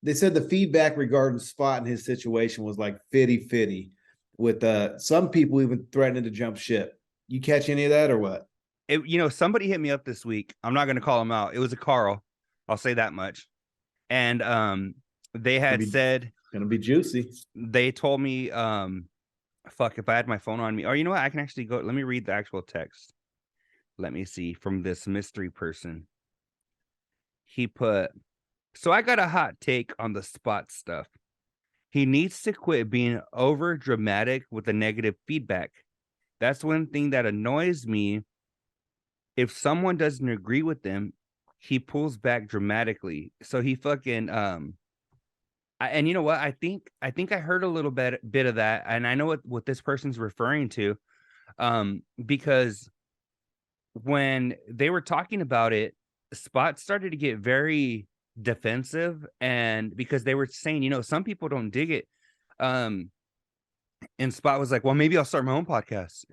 they said the feedback regarding Spot and his situation was like 50-50, with some people even threatening to jump ship. You catch any of that or what? Somebody hit me up this week. I'm not going to call him out. It was a Carl. I'll say that much. And they had said, gonna be juicy. They told me, fuck, if I had my phone on me, or you know what, I can actually go. Let me read the actual text. Let me see from this mystery person. He put, so I got a hot take on the Spot stuff. He needs to quit being over dramatic with the negative feedback. That's one thing that annoys me. If someone doesn't agree with them, he pulls back dramatically. So he fucking and you know what? I think I heard a little bit of that, and I know what this person's referring to, because when they were talking about it, Spot started to get very defensive, and because they were saying, some people don't dig it, and Spot was like, well, maybe I'll start my own podcast.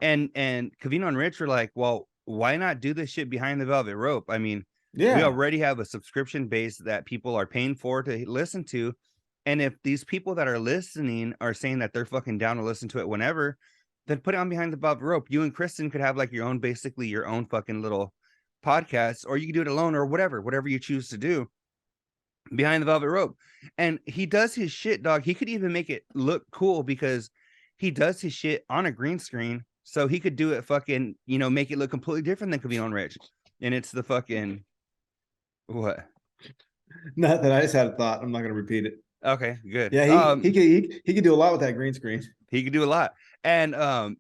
And Covino and Rich were like, well, why not do this shit behind the velvet rope? I mean, we already have a subscription base that people are paying for to listen to. And if these people that are listening are saying that they're fucking down to listen to it whenever, then put it on behind the velvet rope. You and Kristen could have like your own fucking little podcast, or you can do it alone or whatever you choose to do behind the velvet rope. And he does his shit, dog. He could even make it look cool because he does his shit on a green screen. So he could do it fucking, make it look completely different than Covino and Rich. And it's the fucking, what? Nothing. I just had a thought. I'm not going to repeat it. Okay, good. Yeah, he could do a lot with that green screen. He could do a lot. And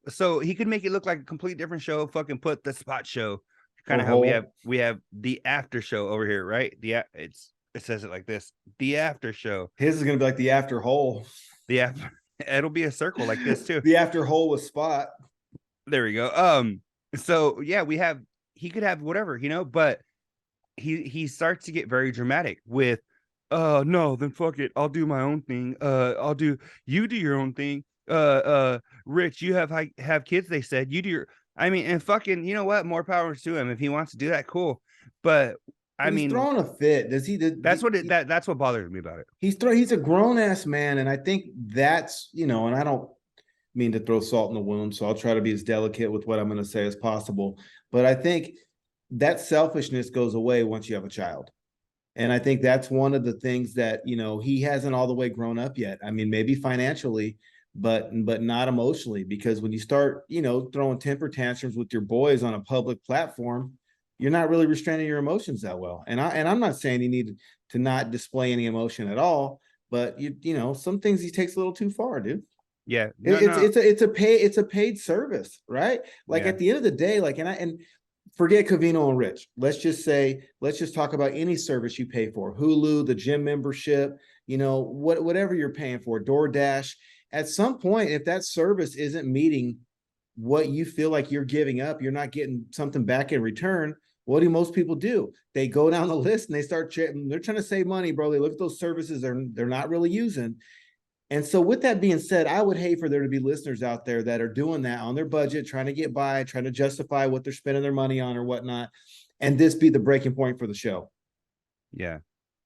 so he could make it look like a completely different show, fucking put the Spot show, kind of how we have the after show over here, right? It says it like this, the after show. His is going to be like the after hole. It'll be a circle like this too. The after hole with Spot. There we go. So yeah, he could have whatever, but he starts to get very dramatic with, no, then fuck it, I'll do my own thing. You do your own thing. Rich, you have kids, they said, you do your, I mean, and fucking, you know what, more power to him. If he wants to do that, cool. But I mean, he's throwing a fit. Does he? That's what bothers me about it. He's a grown ass man, and I think that's, and I don't mean to throw salt in the wound, so I'll try to be as delicate with what I'm going to say as possible. But I think that selfishness goes away once you have a child. And I think that's one of the things that, he hasn't all the way grown up yet. I mean, maybe financially, but not emotionally, because when you start, throwing temper tantrums with your boys on a public platform, you're not really restraining your emotions that well. And I'm not saying you need to not display any emotion at all, but some things he takes a little too far, dude. Yeah, it's a paid service, right? Like at the end of the day, like, and forget Covino and Rich. Let's just talk about any service you pay for. Hulu, the gym membership, whatever you're paying for, DoorDash. At some point, if that service isn't meeting what you feel like you're giving up, you're not getting something back in return. What do most people do? They go down the list and they start they're trying to save money, bro. They look at those services they're not really using. And so with that being said, I would hate for there to be listeners out there that are doing that on their budget, trying to get by, trying to justify what they're spending their money on or whatnot, and this be the breaking point for the show. Yeah.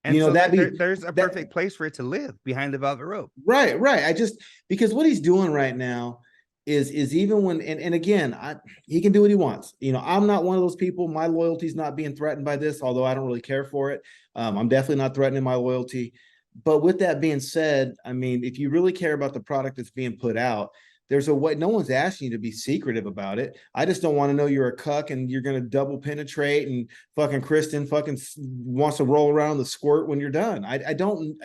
And so there's a perfect place for it to live, behind the velvet rope. Right. Because what he's doing right now is even when, and again, he can do what he wants. I'm not one of those people. My loyalty's not being threatened by this, although I don't really care for it. I'm definitely not threatening my loyalty. But with that being said, I mean, if you really care about the product that's being put out, there's a way. No one's asking you to be secretive about it. I just don't want to know you're a cuck and you're going to double penetrate and fucking Kristen fucking wants to roll around the squirt when you're done. I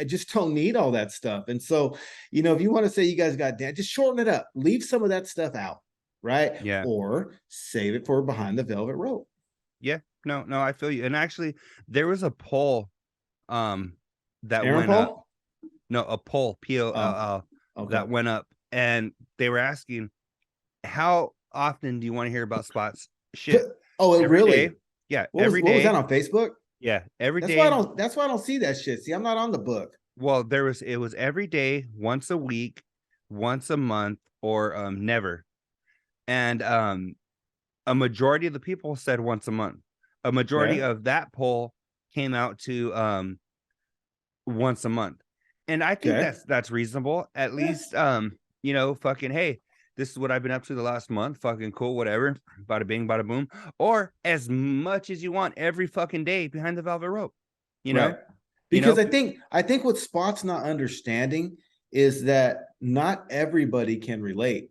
just don't need all that stuff. And so, if you want to say you guys got Dan, just shorten it up. Leave some of that stuff out, right? Yeah. Or save it for behind the velvet rope. Yeah. No, I feel you. And actually, there was a poll, that Aaron went Paul? up. No, a poll, POLL, that went up, and they were asking, how often do you want to hear about Spot's shit? Really? Day? Yeah, every day. What was that on Facebook? Yeah, every day. That's why I don't see that shit. See, I'm not on the book. Well, it was every day, once a week, once a month, or never. And a majority of the people said once a month. A majority of that poll came out to once a month. And I think Okay. that's reasonable. At least you know, fucking hey, this is what I've been up to the last month. Fucking cool, whatever. Bada bing, bada boom. Or as much as you want every fucking day behind the velvet rope. You Right. know? You Because know? I think what Spot's not understanding is that not everybody can relate.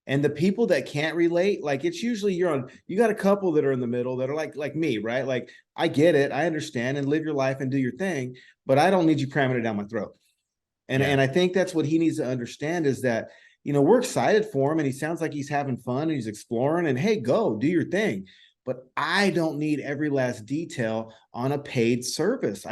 And the people that can't relate, like it's usually you got a couple that are in the middle that are like me, right? Like I get it, I understand and live your life and do your thing, but I don't need you cramming it down my throat. Yeah. And I think that's what he needs to understand is that, we're excited for him and he sounds like he's having fun and he's exploring and hey, go do your thing. But I don't need every last detail on a paid service.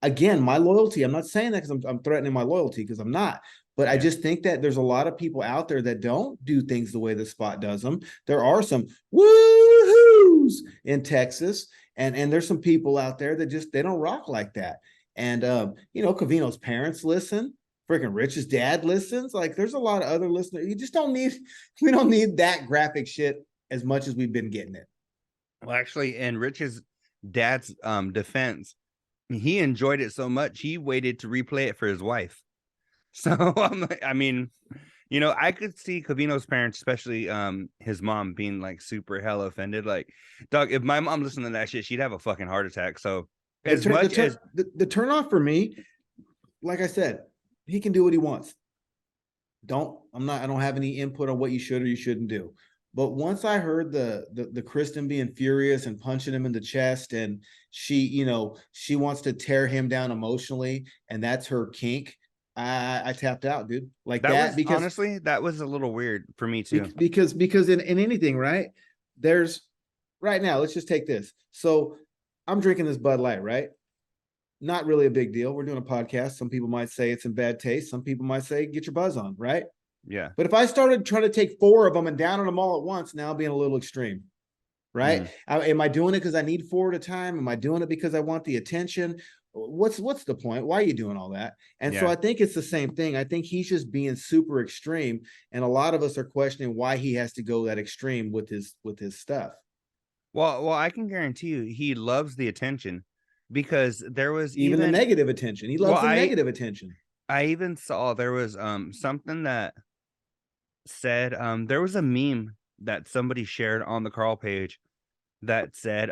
Again, my loyalty, I'm not saying that because I'm threatening my loyalty because I'm not. But I Yeah. just think that there's a lot of people out there that don't do things the way the Spot does them. There are some woohoos in Texas, and there's some people out there that just they don't rock like that. And Covino's parents listen. Freaking Rich's dad listens. Like, there's a lot of other listeners. You just don't need. We don't need that graphic shit as much as we've been getting it. Well, actually, in Rich's dad's defense, he enjoyed it so much he waited to replay it for his wife. So I mean, you know, I could see Covino's parents, especially his mom, being like super hella offended. Like, dog, if my mom listened to that shit, she'd have a fucking heart attack. So The as turn the much turn as the turn off for me, like I said, he can do what he wants. I don't have any input on what you should or you shouldn't do. But once I heard the Kristen being furious and punching him in the chest, and she wants to tear him down emotionally, and that's her kink. I tapped out, dude. Like that that was because honestly, that was a little weird for me too. because in anything, right? There's right now, let's just take this. So I'm drinking this Bud Light, right? Not really a big deal. We're doing a podcast. Some people might say it's in bad taste. Some people might say get your buzz on, right? Yeah. But if I started trying to take four of them and down them all at once, now being a little extreme, right? Mm, Am I doing it because I need four at a time? Am I doing it because I want the attention? What's the point? Why are you doing all that? And so yeah. I think it's the same thing. I think he's just being super extreme, and a lot of us are questioning why he has to go that extreme with his stuff. Well, I can guarantee you he loves the attention because there was Even the even negative attention. He well, loves the negative attention. I even saw there was something that said there was a meme that somebody shared on the Carl page that said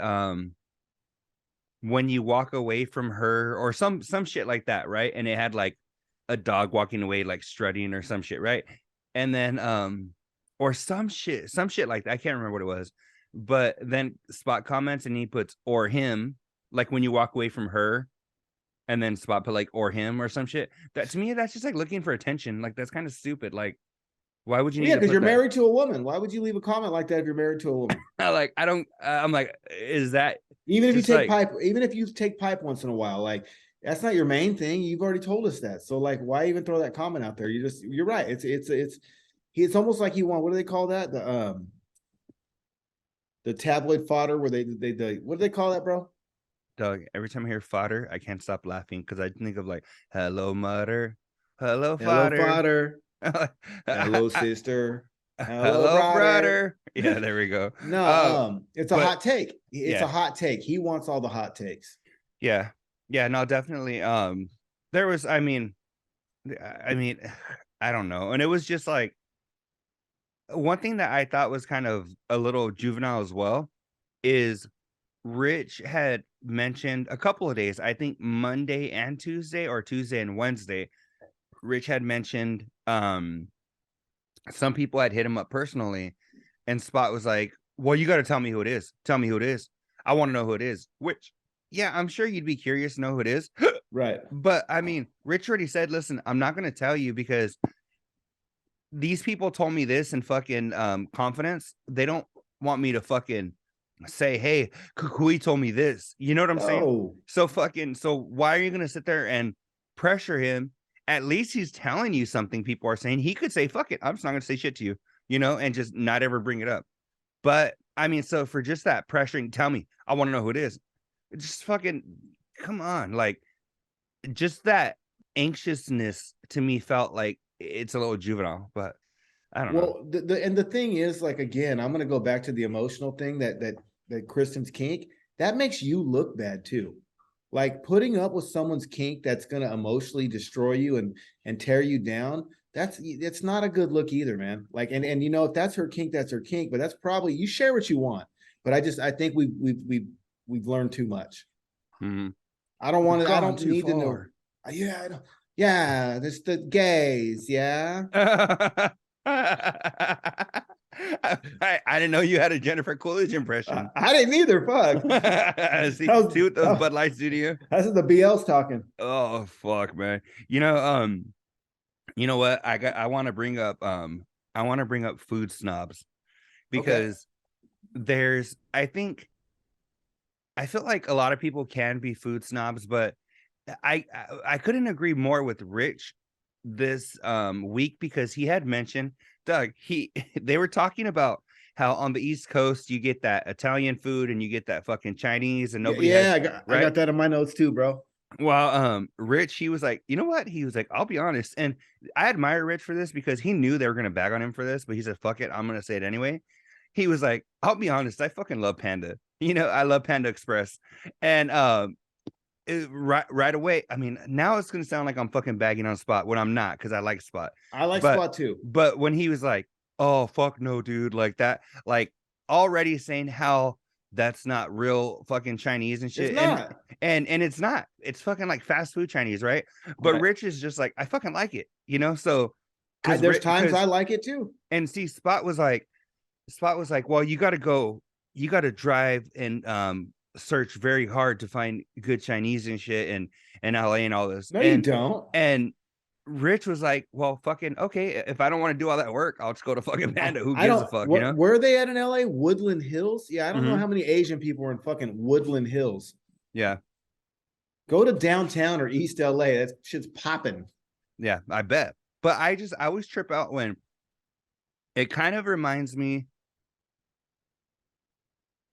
when you walk away from her or some shit like that, right? And it had like a dog walking away like strutting or some shit, right? And then or some shit like that. I can't remember what it was. But then Spot comments and he puts or him, like when you walk away from her, and then Spot put like or him or some shit. That to me, that's just like looking for attention. Like that's kind of stupid. Like, why would you Well, need yeah, to because put you're that? married to a woman. Why would you leave a comment like that if you're married to a woman? Like, I don't. I'm like, is that Even if you just take like pipe, even if you take pipe once in a while, like that's not your main thing. You've already told us that. So like, why even throw that comment out there? You're right. It's almost like you want, what do they call that? The tabloid fodder where they what do they call that, bro? Doug? Every time I hear fodder, I can't stop laughing because I think of like, hello, mutter, hello, Hello, fodder, fodder. Hello, sister. Hello, hello, brother. brother. Yeah, there we go. No, it's a But hot take. It's a yeah, hot take. He wants all the hot takes. yeah, yeah. No, definitely. There was. I mean, I don't know, and it was just like one thing that I thought was kind of a little juvenile as well is Rich had mentioned a couple of days, I think Monday and Tuesday or Tuesday and Wednesday, Rich had mentioned some people had hit him up personally and Spot was like, "Well, you got to tell me who it is. Tell me who it is. I want to know who it is." Which yeah, I'm sure you'd be curious to know who it is. Right. But I mean, Rich already said, "Listen, I'm not going to tell you because these people told me this in fucking confidence. They don't want me to fucking say, hey, Cucuy told me this. You know what I'm saying? Oh, So why are you gonna sit there and pressure him? At least he's telling you something people are saying. He could say, fuck it, I'm just not gonna say shit to you, you know, and just not ever bring it up. But I mean, so for just that pressuring, tell me, I want to know who it is. Just fucking come on. Like just that anxiousness to me felt like it's a little juvenile, but I don't know. well, the thing is, like, again, I'm gonna go back to the emotional thing that Kristen's kink. That makes you look bad too. Like putting up with someone's kink that's gonna emotionally destroy you and tear you down. It's not a good look either, man. Like, and you know, if that's her kink, that's her kink. But that's probably, you share what you want. But I think we've learned too much. Mm-hmm. I don't want to. I don't Too need to know. far. Yeah, I don't, yeah. This the gays. Yeah. I didn't know you had a Jennifer Coolidge impression. I didn't either. Fuck. See with those Bud Light Studio. That's the BL's talking. Oh fuck, man. You know what? I want to bring up food snobs because there's I feel like a lot of people can be food snobs, but I couldn't agree more with Rich this week because he had mentioned, Doug, they were talking about how on the East Coast you get that Italian food and you get that fucking Chinese and nobody has, I got that in my notes too, bro. well, Rich, he was like, you know what? He was like, I'll be honest. And I admire Rich for this because he knew they were gonna bag on him for this, but he said, fuck it, I'm gonna say it anyway. He was like, I'll be honest, I fucking love Panda. You know, I love Panda Express. And right away, I mean, now it's gonna sound like I'm fucking bagging on Spot when I'm not, because I like Spot. I like Spot too. But when he was like, oh fuck no, dude, like that, like already saying how that's not real fucking Chinese and shit. It's not. And it's not. It's fucking like fast food Chinese, right? But right. Rich is just like, I fucking like it, you know? So there's times I like it too. And see, Spot was like, well, you gotta drive and search very hard to find good Chinese and shit and LA and all this. No, you don't. And Rich was like, well, fucking okay. If I don't want to do all that work, I'll just go to fucking Panda. Who gives a fuck, you know? Where are they at in LA? Woodland Hills? Yeah, I don't know how many Asian people are in fucking Woodland Hills. Yeah. Go to downtown or East LA. That shit's popping. Yeah, I bet. But I always trip out when it kind of reminds me.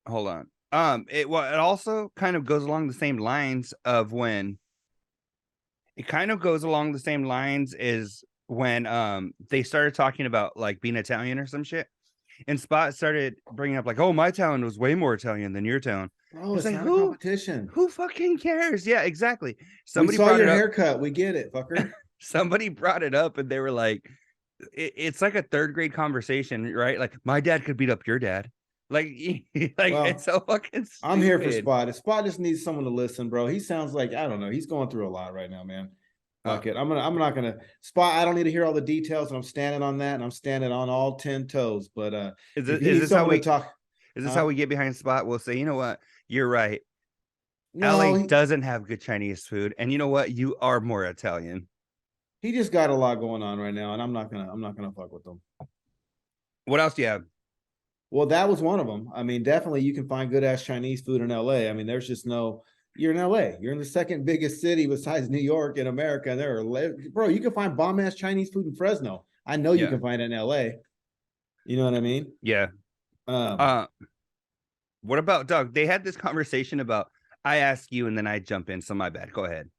Hold on. It also kind of goes along the same lines of when it kind of goes along the same lines is when they started talking about like being Italian or some shit. And Spot started bringing up like, oh, my town was way more Italian than your town. Bro, it's like, not a competition. Who fucking cares? Yeah, exactly. Somebody saw your haircut. We get it, fucker. Somebody brought it up and they were like, it's like a third grade conversation, right? Like, my dad could beat up your dad. Like, well, it's so fucking stupid. I'm here for Spot. If Spot just needs someone to listen, bro, he sounds like, I don't know, he's going through a lot right now, man. Fuck it. I'm not gonna Spot. I don't need to hear all the details, and I'm standing on that, and I'm standing on all 10 toes. But is this how we talk? Is this how we get behind Spot? We'll say, you know what, you're right. No, LA doesn't have good Chinese food, and you know what, you are more Italian. He just got a lot going on right now, and I'm not gonna fuck with him. What else do you have? Well, that was one of them. I mean, definitely you can find good ass Chinese food in LA. I mean, there's just no. You're in LA. You're in the second biggest city besides New York in America. And there are, bro, you can find bomb ass Chinese food in Fresno. I know you can find it in LA. You know what I mean? Yeah. What about Doug? They had this conversation about I ask you and then I jump in. So my bad. Go ahead.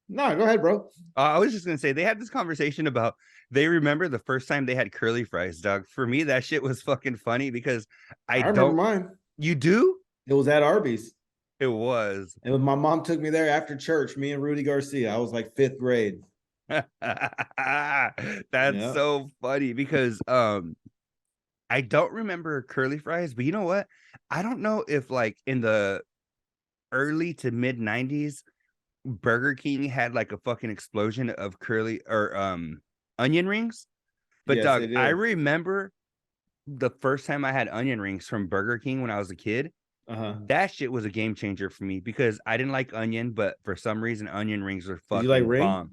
No, go ahead, bro. I was just gonna say they had this conversation about they remember the first time they had curly fries, Doug. For me, that shit was fucking funny because I remember mine. You do? It was at Arby's. It was. And my mom took me there after church, me and Rudy Garcia. I was like 5th grade. That's so funny because I don't remember curly fries, but you know what? I don't know if like in the early to mid 90s, Burger King had like a fucking explosion of curly or onion rings. But yes, Doug, I remember the first time I had onion rings from Burger King when I was a kid. That shit was a game changer for me because I didn't like onion, but for some reason onion rings were fucking bomb.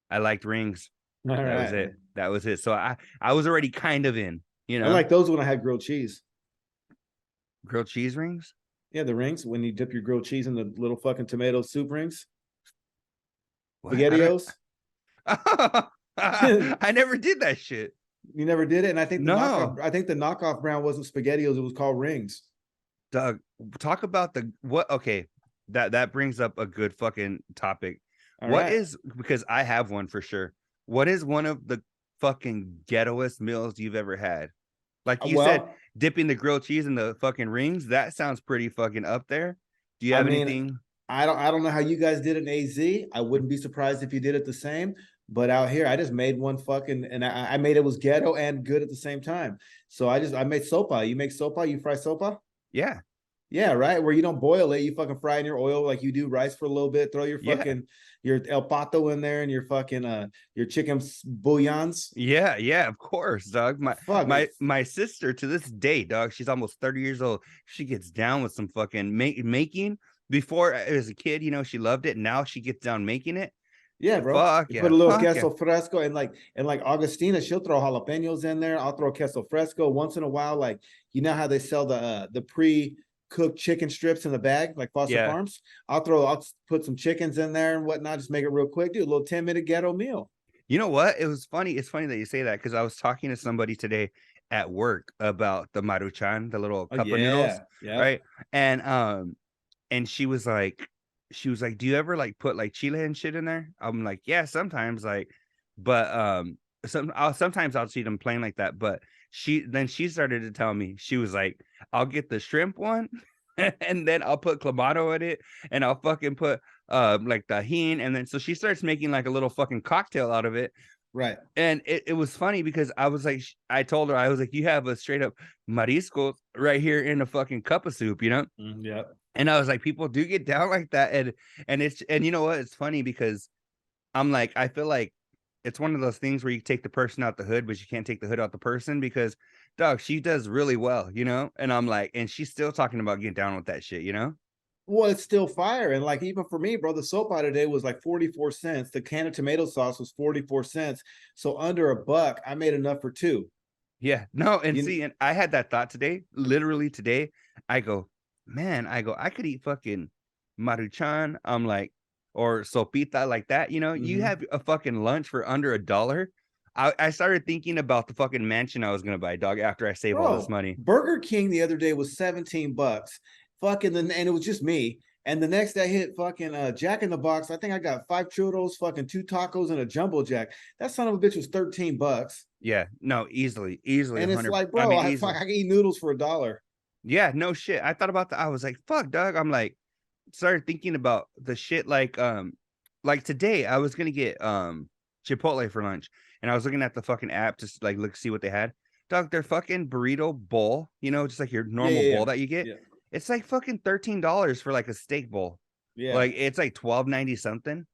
I liked rings. That was it. So I was already kind of in, you know. I like those when I had grilled cheese. Grilled cheese rings? Yeah, the rings when you dip your grilled cheese in the little fucking tomato soup rings. SpaghettiOs. I never did that shit. You never did it, and I think the knockoff brand wasn't SpaghettiOs; it was called rings. Doug, talk about what? Okay, that brings up a good fucking topic. Because I have one for sure. What is one of the fucking ghettoest meals you've ever had? Like you said, dipping the grilled cheese in the fucking rings. That sounds pretty fucking up there. Do you I have mean, anything? I don't know how you guys did in AZ. I wouldn't be surprised if you did it the same. But out here, I just made one fucking, and I made it was ghetto and good at the same time. So I made sopa. You make sopa? You fry sopa? Yeah. Yeah, right. Where you don't boil it, you fucking fry in your oil like you do rice for a little bit. Throw your Yeah. fucking your el pato in there and your fucking your chicken bouillons. Yeah, yeah, of course, dog. My Fuck it. my my sister to this day, dog, she's almost 30 years old. She gets down with some fucking making. Before as a kid, she loved it. Now she gets down making it. Yeah, bro. Fuck You put yeah, a little fuck yeah. queso fresco and like Augustina, she'll throw jalapenos in there. I'll throw queso fresco once in a while. Like you know how they sell the pre-cooked chicken strips in the bag, like Foster Yeah. Farms. I'll put some chickens in there and whatnot. Just make it real quick. Do a little 10-minute ghetto meal. You know what? It was funny. It's funny that you say that because I was talking to somebody today at work about the maruchan, the little Oh cup of noodles, yeah, yeah. right? And she was like, do you ever like put like chile and shit in there? I'm like, yeah, sometimes, like, but sometimes I'll see them plain like that. But she started to tell me, she was like, I'll get the shrimp one, and then I'll put clamato in it, and I'll fucking put like tajin, and then so she starts making like a little fucking cocktail out of it. Right. And it was funny because I was like, I told her, I was like, you have a straight up mariscos right here in a fucking cup of soup, Yeah. and I was like, people do get down like that. And you know what? It's funny because I'm like, I feel like it's one of those things where you take the person out the hood, but you can't take the hood out the person because dog, she does really well. And I'm like, and she's still talking about getting down with that shit. Well, it's still fire. And like even for me, bro, the soap out today was like 44 cents. The can of tomato sauce was 44 cents. So under $1, I made enough for two. Yeah, no, and You see, and I had that thought today, literally today. I go, man, I could eat fucking maruchan. I'm like, or sopita like that. You Mhm. have a fucking lunch for under $1. I started thinking about the fucking mansion I was gonna buy, dog, after I save all this Bro, money. Burger King the other day was $17. Fucking and it was just me. And the next day I hit fucking Jack in the Box. I think I got 5 churros, fucking 2 tacos, and a jumbo jack. That son of a bitch was $13. Yeah, no, easily And it's 100. like, I bro, mean, I easily. fuck, I can eat noodles for $1. Yeah, no shit. I thought about that. I was like, fuck, dog. I'm like, started thinking about the shit like today I was gonna get Chipotle for lunch, and I was looking at the fucking app to like look see what they had. Dog, their fucking burrito bowl, just like your Yeah, normal yeah, bowl yeah. that you get, Yeah. it's like fucking $13 for like a steak bowl. Yeah. Like it's like 12.90 something.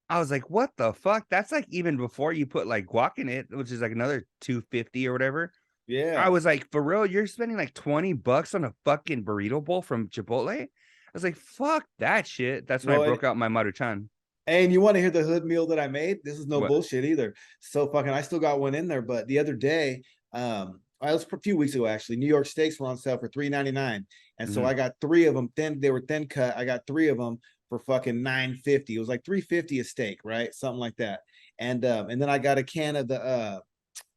I was like, what the fuck? That's like even before you put like guac in it, which is like another 250 or whatever. I Yeah. was like, for real, you're spending like $20 on a fucking burrito bowl from Chipotle? I was like, fuck that shit. That's when I Well, broke out my Maruchan. and you want to hear the hood meal that I made? This is no What? bullshit either. So fucking, I still got one in there. But the other day, I was a few weeks ago actually. New York steaks were on sale for $3.99, and so Mhm. I got 3 of them. They were thin cut. I got 3 of them for fucking $9.50. It was like $3.50 a steak, right? Something like that. And then I got a can of the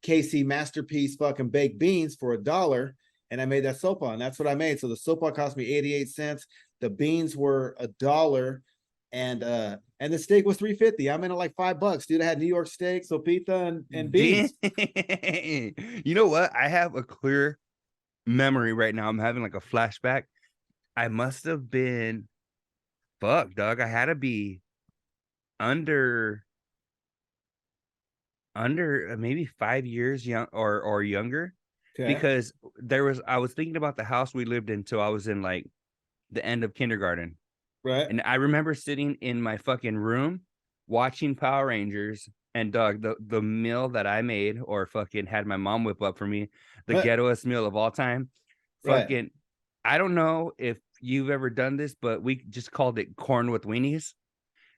KC Masterpiece fucking baked beans for $1, and I made that sopa, and that's what I made. So the sopa cost me 88 cents. The beans were $1, and the steak was 350. I'm in at like $5, dude. I had New York steak, sopita, and Dang. beans. You know what? I have a clear memory right now. I'm having like a flashback. I must have been, fuck, dog. I had to be under maybe 5 years young or younger, Okay, because I was thinking about the house we lived in till I was in like the end of kindergarten. right, And I remember sitting in my fucking room watching Power Rangers, and dog, the meal that I made or fucking had my mom whip up for me, the ghettoest meal of all time. right. Fucking, I don't know if you've ever done this, but we just called it corn with weenies.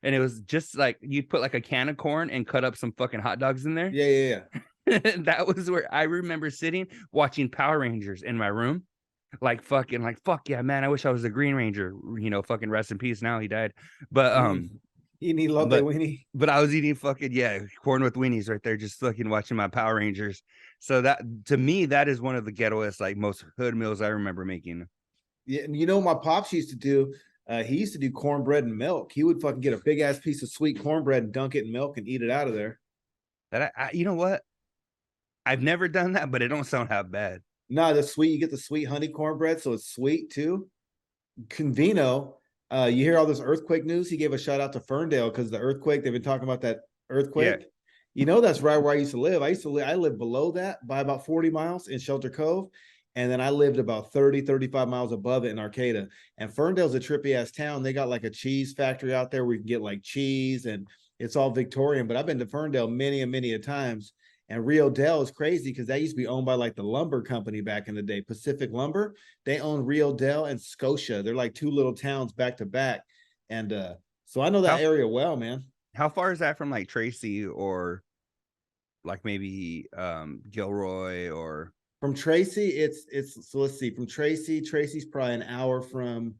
And it was just like you'd put like a can of corn and cut up some fucking hot dogs in there. Yeah, yeah, yeah. That was where I remember sitting watching Power Rangers in my room. Like fucking like fuck yeah, man. I wish I was the Green Ranger. Fucking rest in peace. Now he died. But You need lote but weenie. but I was eating fucking, yeah, corn with weenies right there, just fucking watching my Power Rangers. So that, to me, that is one of the ghettoest, like most hood meals I remember making. Yeah, and you know what my pops used to do? He used to do cornbread and milk. He would fucking get a big ass piece of sweet cornbread and dunk it in milk and eat it out of there. You know what? I've never done that, but it don't sound half bad. No, the sweet, you get the sweet honey cornbread, so it's sweet too. Convino, You hear all this earthquake news? He gave a shout out to Ferndale because the earthquake, they've been talking about that Yeah. earthquake. That's right where I used to live. I lived below that by about 40 miles in Shelter Cove. And then I lived about 30, 35 miles above it in Arcata. And Ferndale's a trippy ass town. They got like a cheese factory out there where you can get like cheese, and it's all Victorian. But I've been to Ferndale many and many a times. And Rio Dell is crazy because that used to be owned by like the lumber company back in the day, Pacific Lumber. They own Rio Dell and Scotia. They're like two little towns back to back. And so I know that area well, man. How far is that from like Tracy or like maybe Gilroy or from Tracy? It's so let's see, from Tracy's probably an hour from,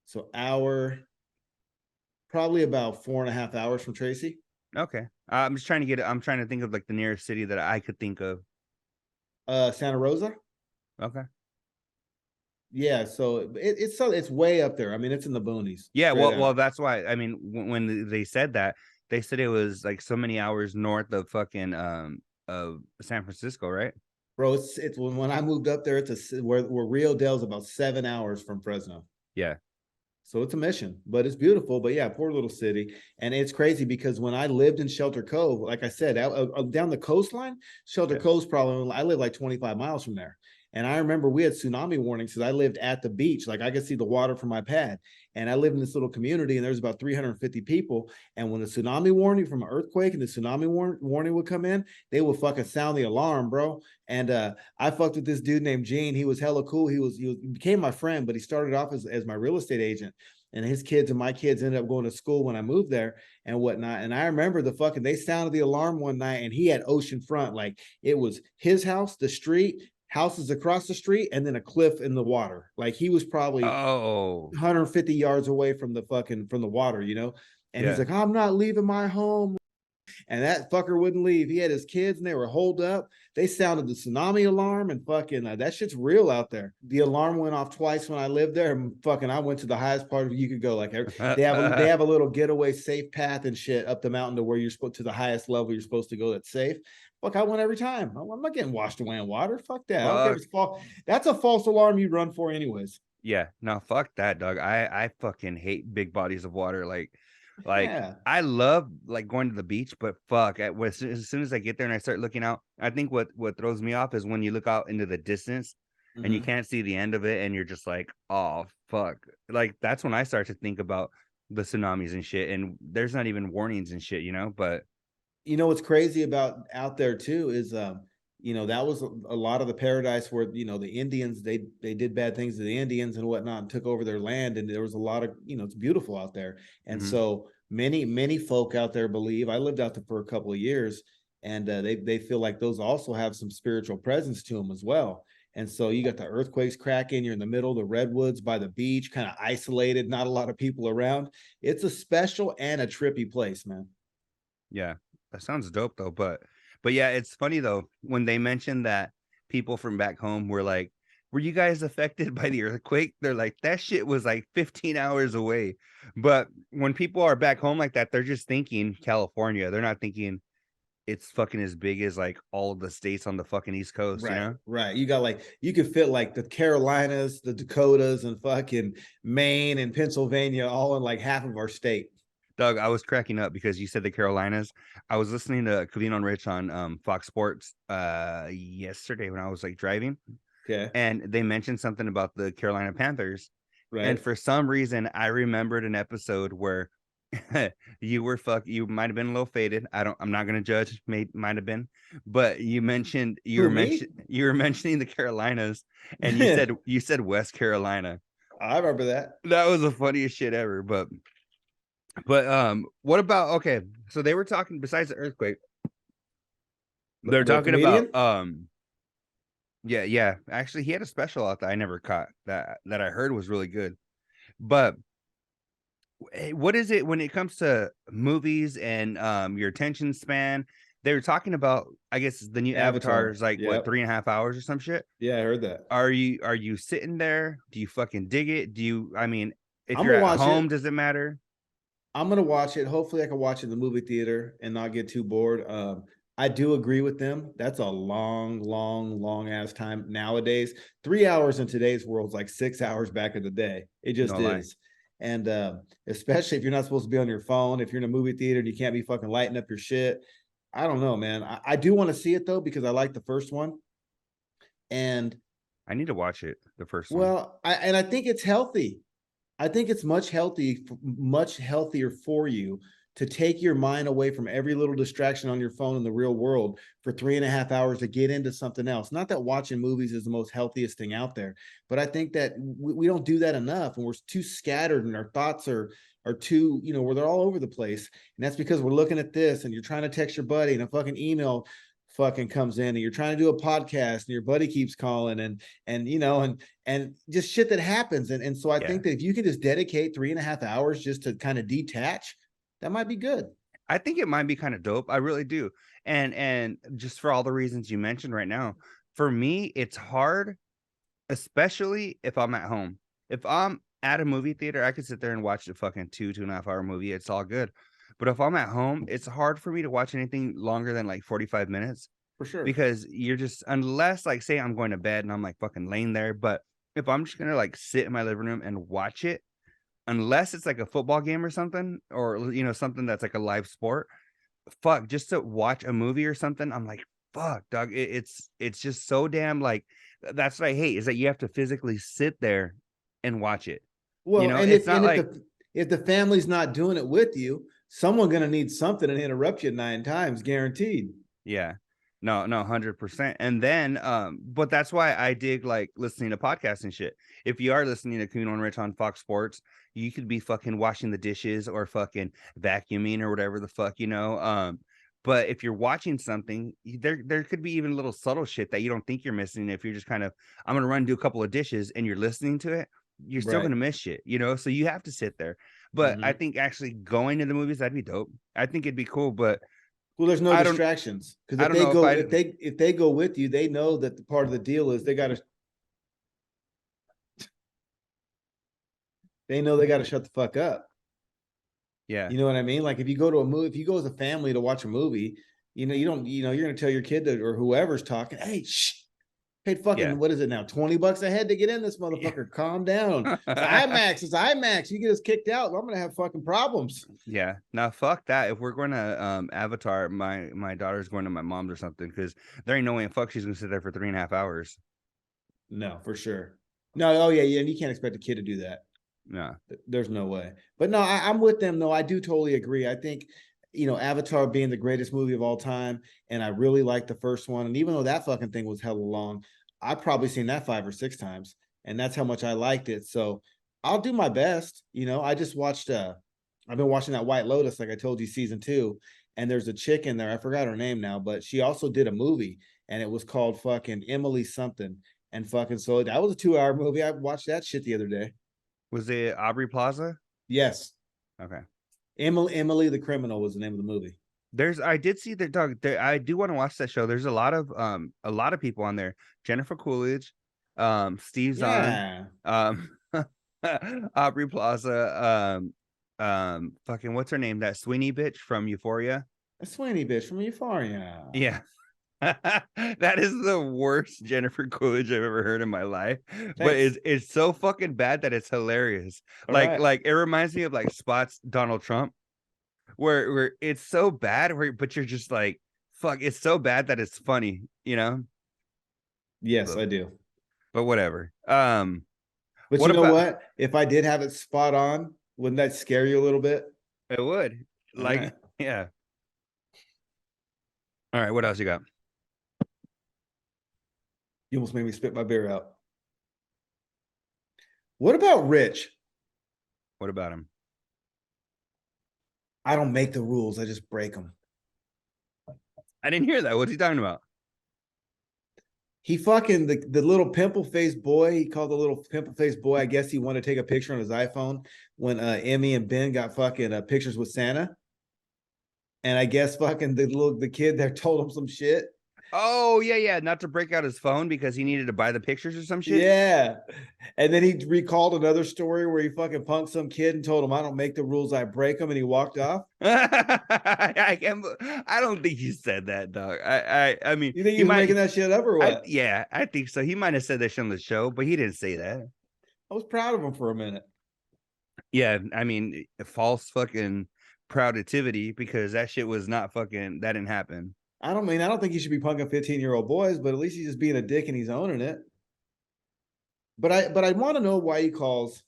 so hour, probably about 4.5 hours from Tracy. okay. I'm trying to think of like the nearest city that I could think of. Santa Rosa. Okay. Yeah, so it's way up there. I mean, it's in the boonies. Yeah, well, that's why. I mean, when they said that, they said it was like so many hours north of fucking of San Francisco, right? Bro, it's when I moved up there, where Rio Dell's about 7 hours from Fresno. Yeah. So it's a mission, but it's beautiful. But yeah, poor little city. And it's crazy because when I lived in Shelter Cove, like I said, down the coastline, Shelter Cove's probably, I live like 25 miles from there. And I remember we had tsunami warnings because I lived at the beach. Like I could see the water from my pad. And I lived in this little community and there's about 350 people. And when the tsunami warning from an earthquake and the tsunami warning would come in, they would fucking sound the alarm, bro. And I fucked with this dude named Gene. He was hella cool. He became my friend, but he started off as my real estate agent. And his kids and my kids ended up going to school when I moved there and whatnot. And I remember they sounded the alarm one night and he had ocean front. Like it was his house, the street, houses across the street, and then a cliff in the water. Like he was probably 150 yards away from the water, And he's like, I'm not leaving my home. And that fucker wouldn't leave. He had his kids and they were holed up. They sounded the tsunami alarm and fucking that shit's real out there. The alarm went off twice when I lived there. And fucking I went to the highest part of you could go. Like they have a little getaway safe path and shit up the mountain to where you're supposed to the highest level you're supposed to go that's safe. Fuck, I went every time. I'm not getting washed away in water. Fuck that. I don't care if it's false. That's a false alarm you'd run for anyways. Yeah, no, fuck that, dog. I fucking hate big bodies of water. Like I love like going to the beach, but fuck, as soon as I get there and I start looking out, I think what throws me off is when you look out into the distance and you can't see the end of it, and you're just like, oh fuck. Like that's when I start to think about the tsunamis and shit, and there's not even warnings and shit, but what's crazy about out there too is that was a lot of the paradise where the Indians they did bad things to the Indians and whatnot and took over their land, and there was a lot of it's beautiful out there. And so many folk out there believe, I lived out there for a couple of years, and they feel like those also have some spiritual presence to them as well. And so you got the earthquakes cracking, you're in the middle of the redwoods by the beach, kind of isolated, not a lot of people around. It's a special and a trippy place, man. Yeah, that sounds dope though. But yeah, it's funny though when they mentioned that people from back home were like, were you guys affected by the earthquake? They're like, that shit was like 15 hours away. But when people are back home like that, they're just thinking California. They're not thinking it's fucking as big as like all of the states on the fucking East Coast, right, Right. You got you could fit like the Carolinas, the Dakotas, and fucking Maine and Pennsylvania all in like half of our state. Doug, I was cracking up because you said the Carolinas. I was listening to Covino and Rich on Fox Sports yesterday when I was like driving. Okay. And they mentioned something about the Carolina Panthers. Right. And for some reason, I remembered an episode where you might have been a little faded. I'm not gonna judge, might have been, but you were mentioning the Carolinas, and you said West Carolina. I remember that. That was the funniest shit ever. But what about, okay, so they were talking, besides the earthquake, they're talking about yeah, actually he had a special out that I never caught that I heard was really good. But what is it when it comes to movies and your attention span? They were talking about, I guess the new Avatar is like what, 3.5 hours or some shit. Yeah, I heard that. Are you sitting there? Do you fucking dig it? If you're at home, does it matter? I'm gonna watch it. Hopefully I can watch it in the movie theater and not get too bored. I do agree with them. That's a long ass time nowadays. 3 hours in today's world is like 6 hours back in the day. It just is. And especially if you're not supposed to be on your phone, if you're in a movie theater and you can't be fucking lighting up your shit. I don't know, man. I do want to see it though, because I like the first one. And I need to watch it, the first one. well, I think it's healthy. I think it's much healthier for you to take your mind away from every little distraction on your phone in the real world for 3.5 hours to get into something else. Not that watching movies is the most healthiest thing out there, but I think that we don't do that enough, and we're too scattered, and our thoughts are too, where they're all over the place. And that's because we're looking at this, and you're trying to text your buddy, and a fucking email fucking comes in, and you're trying to do a podcast, and your buddy keeps calling, and just shit that happens. And so I think that if you can just dedicate 3.5 hours just to kind of detach, that might be good. I think it might be kind of dope. I really do. And just for all the reasons you mentioned right now, for me, it's hard, especially if I'm at home. If I'm at a movie theater, I could sit there and watch a fucking 2.5 hour movie. It's all good. But if I'm at home, it's hard for me to watch anything longer than like 45 minutes. For sure. Because you're just, unless like say I'm going to bed and I'm like fucking laying there, but if I'm just gonna like sit in my living room and watch it, unless it's like a football game or something, or something that's like a live sport, fuck, just to watch a movie or something, I'm like, fuck, dog. It's just so damn, like, that's what I hate, is that you have to physically sit there and watch it. Well, and it's not like if the family's not doing it with you, someone's gonna need something and interrupt you 9 times, guaranteed. Yeah. No, 100%. And then, but that's why I dig like listening to podcasts and shit. If you are listening to Covino and Rich on Fox Sports, you could be fucking washing the dishes or fucking vacuuming or whatever the fuck, But if you're watching something, there could be even little subtle shit that you don't think you're missing. If you're just kind of, I'm gonna run and do a couple of dishes, and you're listening to it, you're still gonna miss shit, So you have to sit there. But I think actually going to the movies, that'd be dope. I think it'd be cool, but well, there's no distractions, because if they go with you, they know that the part of the deal is they know they got to shut the fuck up. Yeah, you know what I mean. Like if you go to a movie, if you go as a family to watch a movie, you don't, you're gonna tell your kid or whoever's talking, hey, shh. Paid fucking what is it now? $20 a head to get in this motherfucker. Yeah. Calm down. It's IMAX. It's IMAX. You get us kicked out, I'm gonna have fucking problems. Yeah. Now fuck that. If we're going to Avatar, my daughter's going to my mom's or something, because there ain't no way in fuck she's gonna sit there for 3.5 hours. No, for sure. No, oh yeah, and you can't expect a kid to do that. No, there's no way. But no, I'm with them though. I do totally agree. I think Avatar being the greatest movie of all time, and I really like the first one. And even though that fucking thing was hella long, I've probably seen that 5 or 6 times, and that's how much I liked it. So I'll do my best. I just watched I've been watching that White Lotus, like I told you, season 2, and there's a chick in there, I forgot her name now, but she also did a movie, and it was called fucking Emily something. And fucking, so that was a 2-hour movie. I watched that shit the other day. Was it Aubrey Plaza? Yes. Okay. Emily the Criminal was the name of the movie. I did see the dog. I do want to watch that show. There's a lot of people on there. Jennifer Coolidge, Steve Zahn, Aubrey Plaza, fucking what's her name? That Sweeney bitch from Euphoria. A Sweeney bitch from Euphoria. Yeah. That is the worst Jennifer Coolidge I've ever heard in my life. Thanks. But it's so fucking bad that it's hilarious. Like it reminds me of like Spots Donald Trump, where it's so bad but you're just like, fuck, it's so bad that it's funny, Yes, I do. But whatever. But what? If I did have it spot on, wouldn't that scare you a little bit? It would. Like, yeah. All right, what else you got? You almost made me spit my beer out. What about Rich? What about him? I don't make the rules. I just break them. I didn't hear that. What's he talking about? He fucking, the little pimple-faced boy, he called the little pimple-faced boy. I guess he wanted to take a picture on his iPhone when Emmy and Ben got fucking pictures with Santa. And I guess fucking the kid there told him some shit. Oh, yeah. Not to break out his phone because he needed to buy the pictures or some shit. Yeah. And then he recalled another story where he fucking punked some kid and told him, I don't make the rules, I break them. And he walked off. I don't think he said that, dog. I mean, you think he was making that shit up or what? Yeah, I think so. He might have said that shit on the show, but he didn't say that. I was proud of him for a minute. Yeah, I mean, false fucking proudativity, because that shit was not fucking, that didn't happen. I don't think he should be punking 15-year-old boys, but at least he's just being a dick and he's owning it. But I want to know why he calls.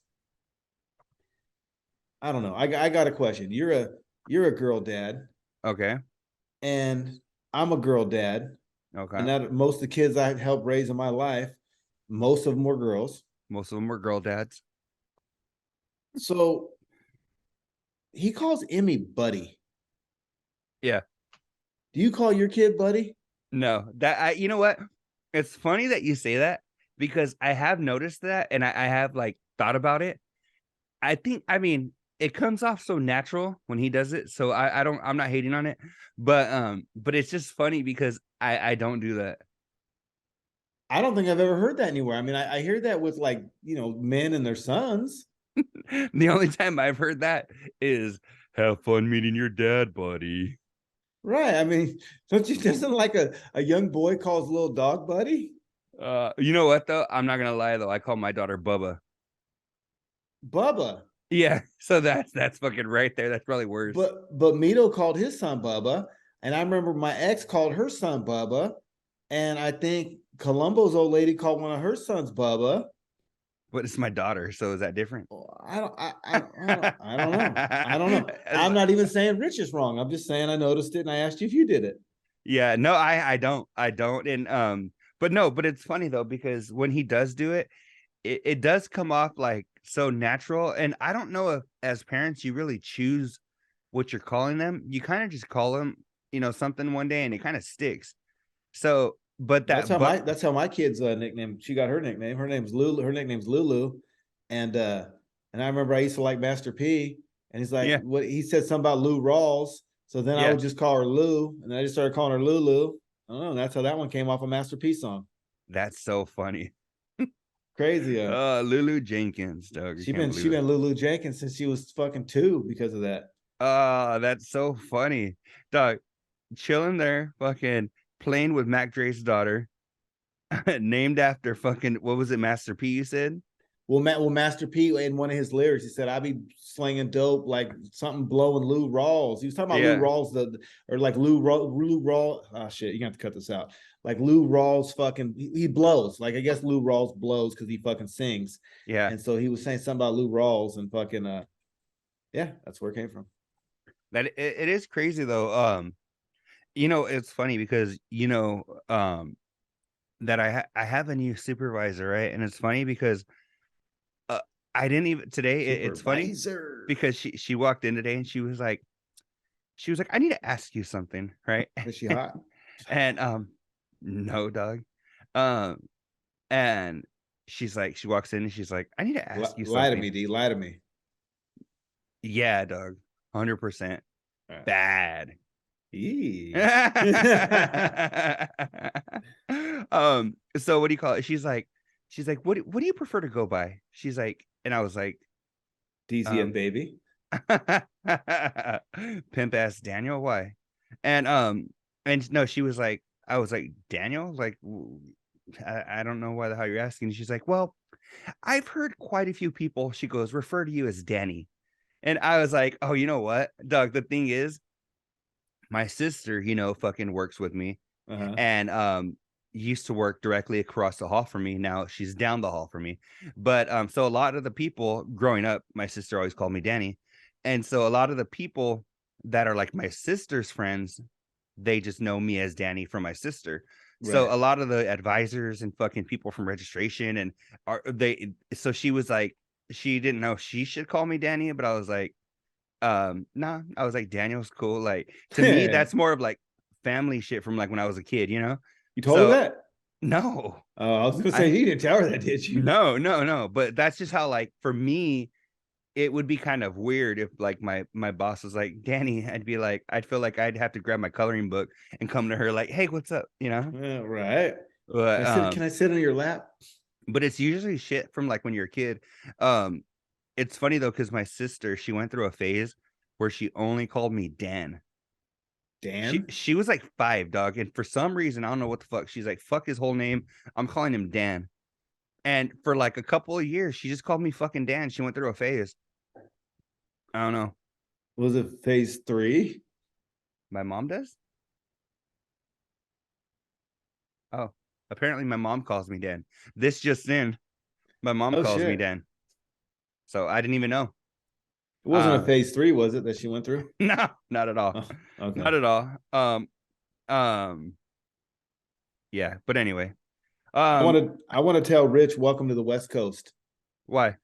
I don't know. I got a question. You're a girl dad, Okay. and I'm a girl dad, Okay. and that most of the kids I helped raise in my life, most of them were girls. Most of them were girl dads. So he calls Emmy buddy. Yeah. Do you call your kid buddy? No, that you know what? It's funny that you say that, because I have noticed that, and I have like thought about it. I mean, it comes off so natural when he does it. So I'm not hating on it, but it's just funny because I don't do that. I don't think I've ever heard that anywhere. I mean, I hear that with like, men and their sons. The only time I've heard that is have fun meeting your dad, buddy. Right. I mean, doesn't like a young boy calls little dog buddy? You know what though? I'm not gonna lie though. I call my daughter Bubba. Bubba. Yeah, so that's fucking right there. That's probably worse. But Mito called his son Bubba, and I remember my ex called her son Bubba, and I think Columbo's old lady called one of her sons Bubba. But it's my daughter, so is that different? I don't know. I don't know. I'm not even saying Rich is wrong. I'm just saying I noticed it and I asked you if you did it. Yeah, no, I don't. And but it's funny though, because when he does do it, it does come off like so natural. And I don't know if as parents you really choose what you're calling them. You kind of just call them, something one day and it kind of sticks. So, but That's how my kid's nickname. She got her nickname. Her name's Lulu. Her nickname's Lulu, and I remember I used to like Master P, and he's like, yeah, what he said something about Lou Rawls. So then I yeah, would just call her Lou, and then I just started calling her Lulu. I don't know. That's how that one came off a Master P song. that's so funny. Crazy. Lulu Jenkins, Doug. I can't She believe it. been Lulu Jenkins since she was fucking 2 because of that. That's so funny, Doug. Chilling there, fucking playing with Mac Dre's daughter, named after fucking, what was it, Master P? You said. Master P in one of his lyrics, he said, "I be slinging dope like something blowing Lou Rawls." He was talking about Lou Yeah, Rawls, or like Lou Rawls. Oh shit, you have to cut this out. Like Lou Rawls, fucking, he blows. Like I guess Lou Rawls blows because he fucking sings. yeah. And so he was saying something about Lou Rawls and fucking, yeah, that's where it came from. That it is crazy though. It's funny because that I have a new supervisor, right? And it's funny because I didn't even today. It's funny Supervisor. because she walked in today and she was like, I need to ask you something, right? Is she hot? And no, dog. Um, and she's like, she walks in and she's like, I need to ask you Lie to something. me, D. Lie to me. Yeah, dog. 100% bad. So what do you call it? She's like, what do you prefer to go by? She's like, and I was like, DZF baby. Pimp ass Daniel, why? And no, she was like, I was like, Daniel, like, I don't know why the hell you're asking. She's like, well, I've heard quite a few people, she goes, refer to you as Danny. And I was like, oh, you know what, Doug, the thing is, my sister, fucking works with me, and used to work directly across the hall from me. Now she's down the hall from me. But so a lot of the people growing up, my sister always called me Danny. And so a lot of the people that are like my sister's friends, they just know me as Danny from my sister. So Right. a lot of the advisors and fucking people from registration so she was like, she didn't know she should call me Danny, but I was like, nah, I was like, Daniel's cool. Like, to me, that's more of like family shit from like when I was a kid, You told her So that? no, I was gonna say you didn't tell her that, did you? no. But that's just how, like, for me, it would be kind of weird if like my boss was like, Danny, I'd be like, I'd feel like I'd have to grab my coloring book and come to her like, hey, what's up? Yeah, right. But Can I sit on your lap? but it's usually shit from like when you're a kid. It's funny though, because my sister, she went through a phase where she only called me Dan. Dan? She was like 5, dog, and for some reason, I don't know what the fuck, she's like, fuck his whole name, I'm calling him Dan. And for like a couple of years, she just called me fucking Dan. She went through a phase. I don't know. Was it phase 3? My mom does? Oh, apparently my mom calls me Dan. This just in, my mom Oh calls me shit. Dan. So I didn't even know. It wasn't a phase 3, was it, that she went through? No, not at all. Oh, okay. Not at all. Yeah, but anyway. I want to tell Rich, welcome to the West Coast. Why?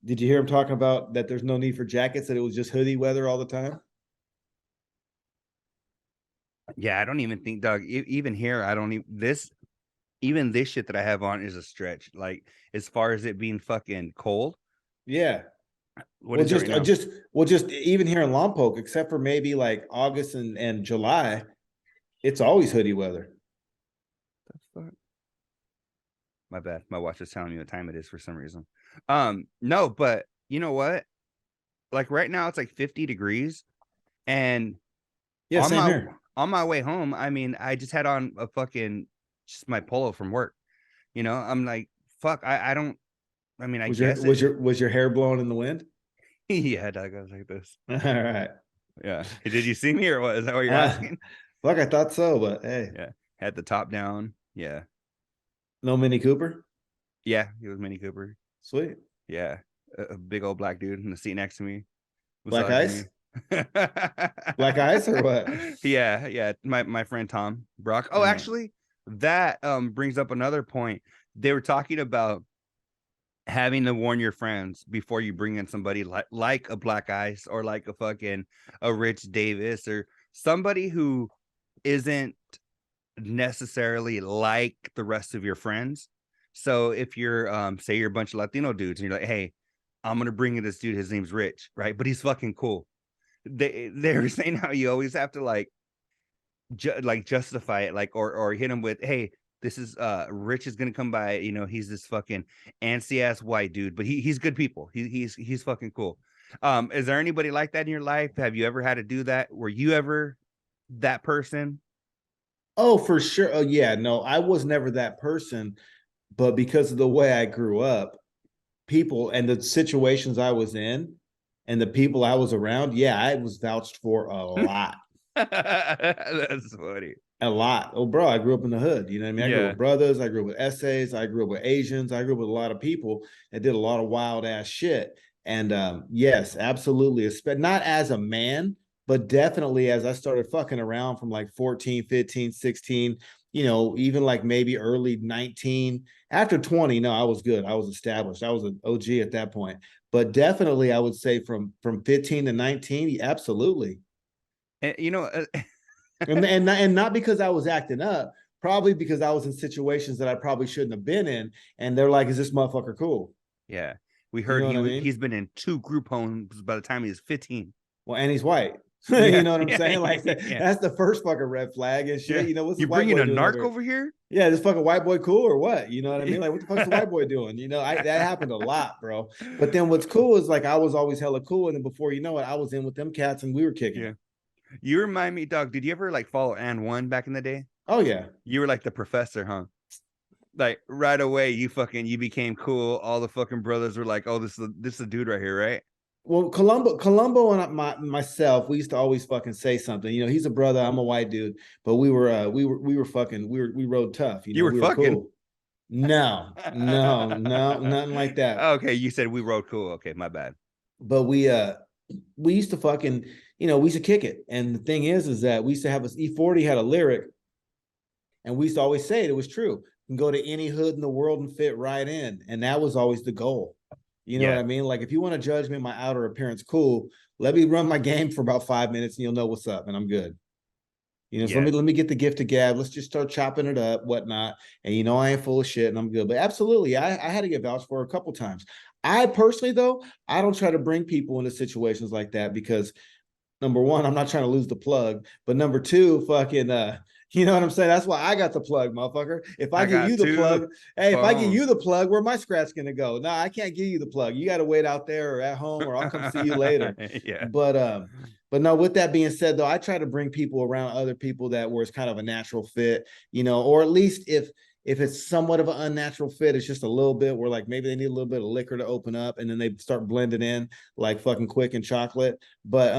Did you hear him talking about that there's no need for jackets, that it was just hoodie weather all the time? Yeah, I don't even think, Doug, even here, I don't even this shit that I have on is a stretch. Like, as far as it being fucking cold. Yeah. What is it right now? Just even here in Lompoc, except for maybe like August and July, it's always hoodie weather. The fuck? My bad. My watch is telling me what time it is for some reason. No, but you know what? Like right now it's like 50 degrees. And Yeah, same here. On my way home, I mean, I just had on a fucking just my polo from work. You know, I'm like, fuck, I don't, I mean, I guess was your hair blowing in the wind? Yeah, Doug, I was like this. All right. Yeah. Hey, did you see me or what? Is that what you're asking? Fuck, I thought so, but hey. Yeah. Had the top down. Yeah. No Mini Cooper? Yeah, he was Mini Cooper. Sweet. Yeah. A big old black dude in the seat next to me. Black ice? Black ice or what? Yeah. My friend Tom Brock. Oh, actually, that brings up another point. They were talking about having to warn your friends before you bring in somebody like a Black Ice or like a fucking a Rich Davis or somebody who isn't necessarily like the rest of your friends. So if you're say you're a bunch of Latino dudes and you're like, hey, I'm gonna bring in this dude, his name's Rich, right? But he's fucking cool. They were saying how you always have to like justify it, like or hit him with, hey, this is Rich is gonna come by, you know, he's this fucking antsy ass white dude, but he's good people. He's fucking cool. Is there anybody like that in your life? Have you ever had to do that? Were you ever that person? Oh, for sure. Oh, yeah. No, I was never that person, but because of the way I grew up, people and the situations I was in and the people I was around, yeah, I was vouched for a lot. That's funny. A lot. Oh, bro, I grew up in the hood. You know what I mean? I grew up with brothers. I grew up with essays. I grew up with Asians. I grew up with a lot of people that did a lot of wild ass shit. And yes, absolutely. Not as a man, but definitely as I started fucking around from like 14, 15, 16, you know, even like maybe early 19. After 20, no, I was good. I was established. I was an OG at that point. But definitely, I would say from 15 to 19, absolutely. And, you know, and not because I was acting up, probably because I was in situations that I probably shouldn't have been in, and they're like, "Is this motherfucker cool?" Yeah, we heard you know I mean? he's been in 2 group homes by the time he was 15. Well, and he's white. Yeah, you know what I'm saying? Like that's the first fucking red flag and shit. Yeah. You know, what's you this white bringing boy a doing narc over here? Yeah, this fucking white boy cool or what? You know what I mean? Like, what the fuck's the white boy doing? You know, that happened a lot, bro. But then what's cool is like I was always hella cool, and then before you know it, I was in with them cats and we were kicking. Yeah. You remind me, Doug. Did you ever like follow Ann One back in the day? Oh yeah. You were like the professor, huh? Like right away, you became cool. All the fucking brothers were like, "Oh, this is a dude right here, right?" Well, Columbo and myself, we used to always fucking say something. You know, he's a brother, I'm a white dude, but we rode tough. You know, were we were fucking cool. No, nothing like that. Okay, you said we rode cool. Okay, my bad. But we used to fucking, you know, we used to kick it. And the thing is that we used to have E40 had a lyric, and we used to always say it was true. You can go to any hood in the world and fit right in, and that was always the goal. You know what I mean? Like, if you want to judge me my outer appearance, cool. Let me run my game for about 5 minutes and you'll know what's up, and I'm good. You know, so let me get the gift of gab. Let's just start chopping it up, whatnot. And you know, I ain't full of shit and I'm good. But absolutely, I had to get vouched for a couple times. I personally, though, I don't try to bring people into situations like that because number one, I'm not trying to lose the plug. But number two, fucking you know what I'm saying? That's why I got the plug, motherfucker. If I give you the plug, hey, if I give you the plug, where my scratch gonna go? No, I can't give you the plug. You got to wait out there or at home, or I'll come see you later. Yeah. But no, with that being said, though, I try to bring people around other people that were kind of a natural fit, you know, or at least if if it's somewhat of an unnatural fit, it's just a little bit where like maybe they need a little bit of liquor to open up and then they start blending in like fucking quick and chocolate. But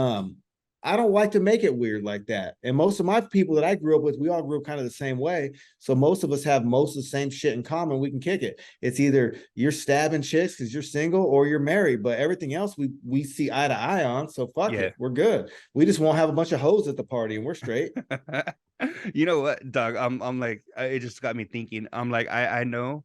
I don't like to make it weird like that. And most of my people that I grew up with, we all grew up kind of the same way. So most of us have most of the same shit in common. We can kick it. It's either you're stabbing chicks because you're single or you're married, but everything else we see eye to eye on. So fuck it. We're good. We just won't have a bunch of hoes at the party and we're straight. You know what, Doug? I'm like, it just got me thinking. I'm like, I know,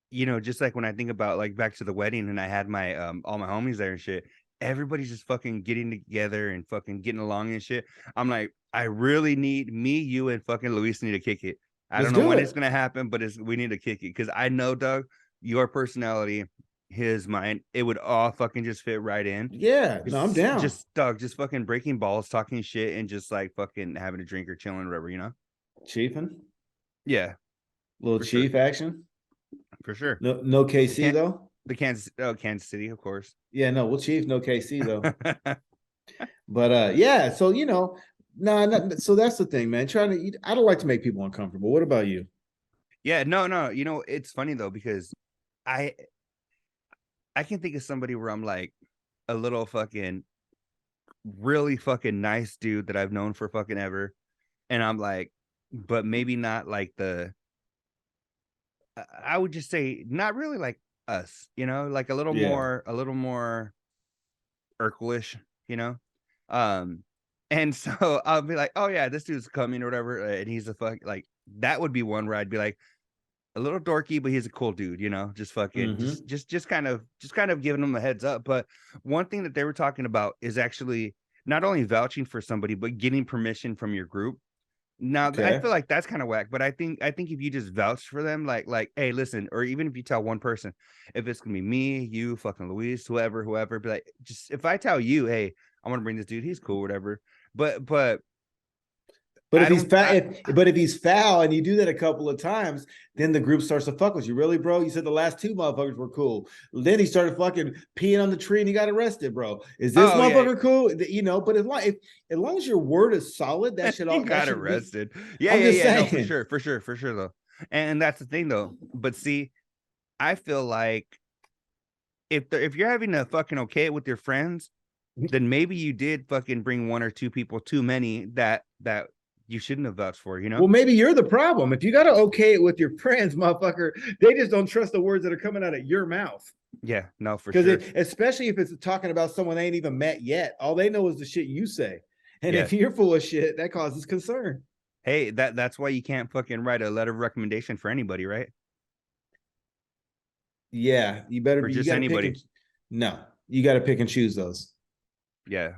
you know, just like when I think about like back to the wedding and I had my all my homies there and shit, everybody's just fucking getting together and fucking getting along and shit. I'm like, I really need me, you, and fucking Luis need to kick it. I don't know when it's gonna happen, but we need to kick it because I know, Doug, your personality, his mind, it would all fucking just fit right in. Yeah, no, I'm down. Just Doug, just fucking breaking balls, talking shit, and just like fucking having a drink or chilling, or whatever, you know. Chiefing. Yeah, little chief action for sure. No KC though. The Kansas City, of course. Yeah, no, we'll chief no KC though. But yeah, so you know, so that's the thing, man. I don't like to make people uncomfortable. What about you? Yeah, no. You know, it's funny though because I can think of somebody where I'm like a little fucking really fucking nice dude that I've known for fucking ever, and I'm like, but maybe not like I would just say not really like us, you know, like a little more Urkel-ish, you know. And so I'll be like, oh yeah, this dude's coming or whatever, and he's a fuck, like that would be one where I'd be like a little dorky, but he's a cool dude, you know, just fucking just kind of giving him a heads up. But one thing that they were talking about is actually not only vouching for somebody but getting permission from your group. Now, I feel like that's kind of whack, but I think if you just vouch for them, like, hey, listen, or even if you tell one person, if it's gonna be me, you, fucking Luis, whoever, be like, just if I tell you, hey, I want to bring this dude, he's cool, whatever. But if he's foul and you do that a couple of times, then the group starts to fuck with you. Really, bro? You said the last two motherfuckers were cool. Then he started fucking peeing on the tree and he got arrested, bro. Is this motherfucker cool? You know, but as long as your word is solid, that should all got arrested. Yeah, no, for sure though. And that's the thing though. But see, I feel like if you're having a fucking okay with your friends, then maybe you did fucking bring one or two people too many that you shouldn't have vouched for, you know? Well, maybe you're the problem. If you got to okay it with your friends, motherfucker, they just don't trust the words that are coming out of your mouth. Yeah, no, for sure. Especially if it's talking about someone they ain't even met yet. All they know is the shit you say. And if you're full of shit, that causes concern. Hey, that's why you can't fucking write a letter of recommendation for anybody, right? Yeah, you better for just anybody. No, you got to pick and choose those. Yeah.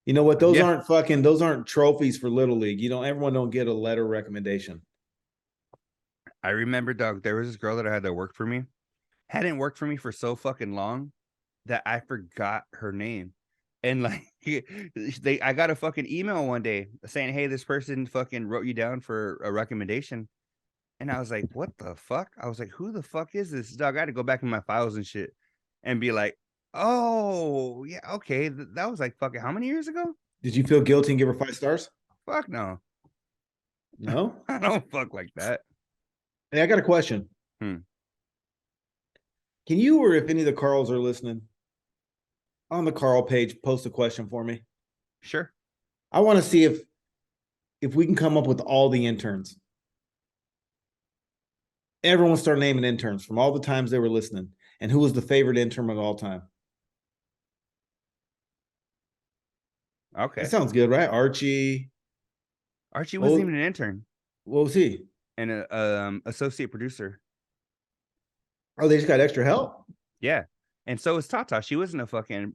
You know what? Those aren't trophies for Little League. Everyone don't get a letter recommendation. I remember, Doug, there was this girl that I had that worked for me. Hadn't worked for me for so fucking long that I forgot her name. And like I got a fucking email one day saying, hey, this person fucking wrote you down for a recommendation. And I was like, what the fuck? I was like, who the fuck is this? Dog, I had to go back in my files and shit and be like, oh, yeah, okay. That was like fucking how many years ago? Did you feel guilty and give her 5 stars? Fuck no. No? I don't fuck like that. Hey, I got a question. Can you, or if any of the Carls are listening, on the Carl page, post a question for me? Sure. I want to see if we can come up with all the interns. Everyone start naming interns from all the times they were listening. And who was the favorite intern of all time? Okay. That sounds good, right? Archie wasn't even an intern. What was he? An associate producer. Oh, they just got extra help? Yeah. And so is Tata. She wasn't a fucking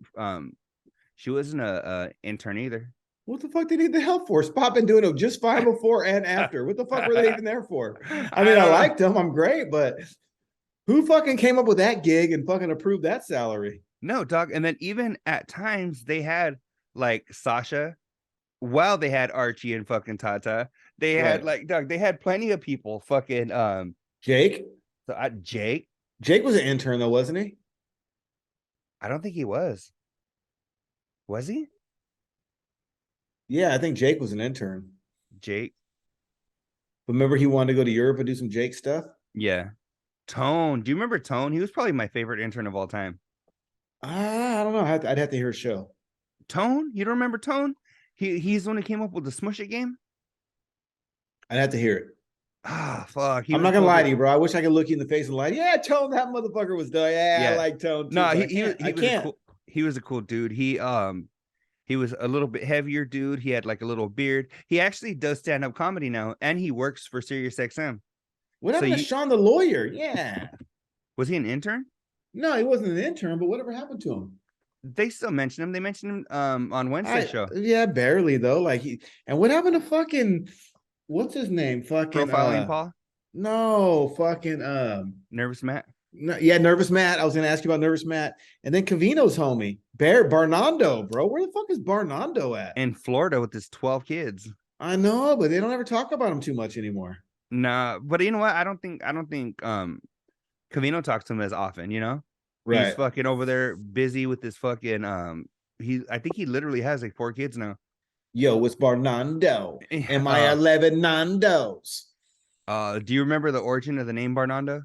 she wasn't a intern either. What the fuck did they need the help for? Spot been doing it just fine before and after. What the fuck were they even there for? I mean, I liked them. I'm great, but who fucking came up with that gig and fucking approved that salary? No, dog. And then even at times they had like Sasha, while they had Archie and fucking Tata, they had like, dog, they had plenty of people. Fucking Jake. So Jake was an intern though, wasn't he? I don't think he was. Was he? Yeah, I think Jake was an intern. Jake. Remember he wanted to go to Europe and do some Jake stuff? Yeah. Tone. Do you remember Tone? He was probably my favorite intern of all time. I don't know. I'd have to hear a show. Tone? You don't remember Tone? He's the one who came up with the Smush It game. I'd have to hear it. Ah, fuck. I'm not gonna lie to you, bro. I wish I could look you in the face and lie. Yeah, Tone, that motherfucker was done. Yeah, I like Tone too. No, I can't. He was a cool dude. He was a little bit heavier dude. He had like a little beard. He actually does stand-up comedy now, and he works for SiriusXM. What happened to Sean the lawyer? Yeah. Was he an intern? No, he wasn't an intern, but whatever happened to him? They still mention him. They mentioned him on Wednesday show. Yeah, barely though. And what happened to fucking what's his name? Fucking Profiling Paul? No, fucking Nervous Matt. No, yeah, Nervous Matt. I was gonna ask you about Nervous Matt. And then Covino's homie, Barnando, bro. Where the fuck is Barnando at? In Florida with his 12 kids. I know, but they don't ever talk about him too much anymore. Nah, but you know what? I don't think Covino talks to him as often, you know? Right. He's fucking over there busy with this fucking I think he literally has like 4 kids now. Yo, it's Barnando. Am I 11 Nandos? Do you remember the origin of the name Barnando?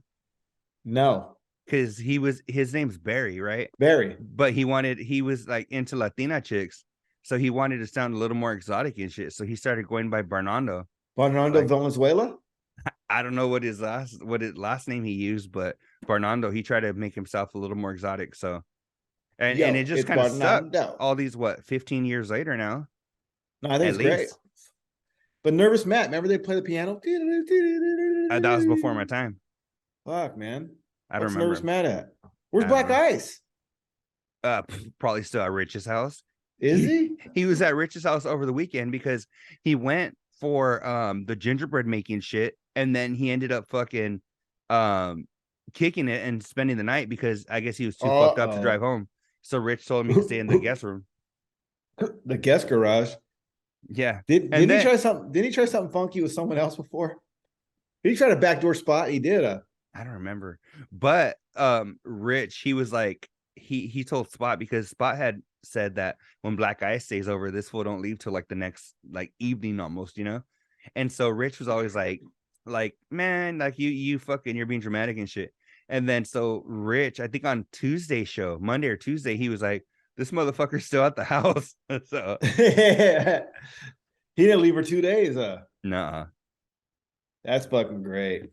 No. Because his name's Barry, right? Barry. But he was like into Latina chicks. So he wanted to sound a little more exotic and shit. So he started going by Barnando. Barnando Valenzuela? I don't know what his last name he used, but Barnando, he tried to make himself a little more exotic. So and it just kind of stuck all these 15 years later now. No, I think it's great. But Nervous Matt, remember they play the piano? That was before my time. Fuck, man. I don't remember. Nervous Matt at? Where's Black Ice? Probably still at Rich's house. Is he? He was at Rich's house over the weekend because he went for the gingerbread making shit, and then he ended up fucking kicking it and spending the night because I guess he was too fucked up to drive home. So Rich told him to stay in the guest room. The guest garage. Yeah. Did he try something? Did he try something funky with someone else before? Did he try a backdoor spot? He did. I don't remember. But Rich, he was like, he told Spot because Spot had said that when Black Ice stays over, this fool don't leave till like the next like evening almost, you know. And so Rich was always like, man, like you fucking you're being dramatic and shit. And then so Rich, I think on Tuesday show, Monday or Tuesday, he was like, this motherfucker's still at the house. So he didn't leave for 2 days. Nuh-uh. That's fucking great.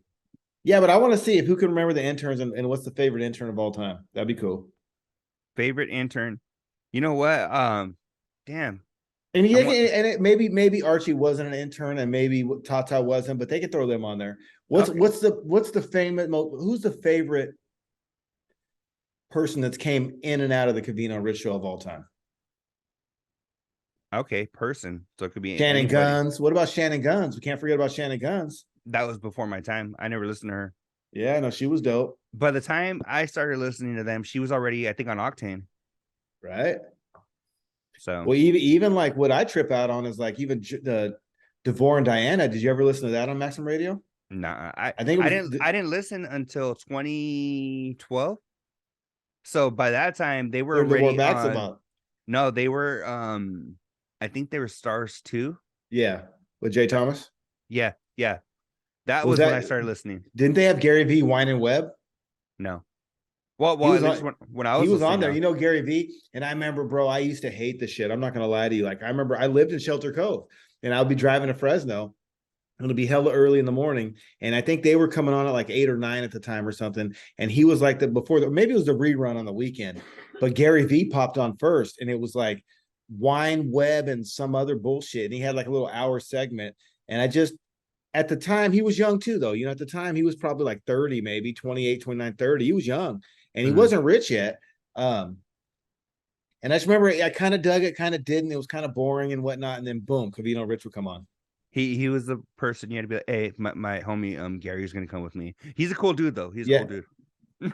Yeah, but I want to see who can remember the interns and what's the favorite intern of all time. That'd be cool. Favorite intern. You know what? Damn. And maybe Archie wasn't an intern and maybe Tata wasn't, but they could throw them on there. What's the famous? Who's the favorite person that's came in and out of the Covino and Rich show of all time? Okay, person. So it could be Shannon Guns. What about Shannon Guns? We can't forget about Shannon Guns. That was before my time. I never listened to her. Yeah, no, she was dope. By the time I started listening to them, she was already, I think, on Octane. Right. So well, even like what I trip out on is like even the DeVore and Diana. Did you ever listen to that on Maxim Radio? Nah, I didn't listen until 2012. So by that time they were already on. No, they were I think they were Stars 2. Yeah, with Jay Thomas. Yeah. That was when I started listening. Didn't they have Gary V, Wine and Webb? No. Well, when I was on there, you know Gary V, and I remember, bro, I used to hate the shit. I'm not gonna lie to you. Like I remember, I lived in Shelter Cove, and I'll be driving to Fresno. It'll be hella early in the morning, and I think they were coming on at like 8 or 9 at the time or something. And he was like maybe it was the rerun on the weekend, but Gary V popped on first, and it was like Wine Web and some other bullshit. And he had like a little hour segment, and at the time he was young too, though. You know, at the time he was probably like 30, maybe 28, 29, 30. He was young. And he wasn't rich yet. And I just remember I kind of dug it, kind of didn't. It was kind of boring and whatnot. And then boom, Covino Rich would come on. He was the person you had to be like, hey, my homie Gary's gonna come with me. He's a cool dude though. He's a cool dude.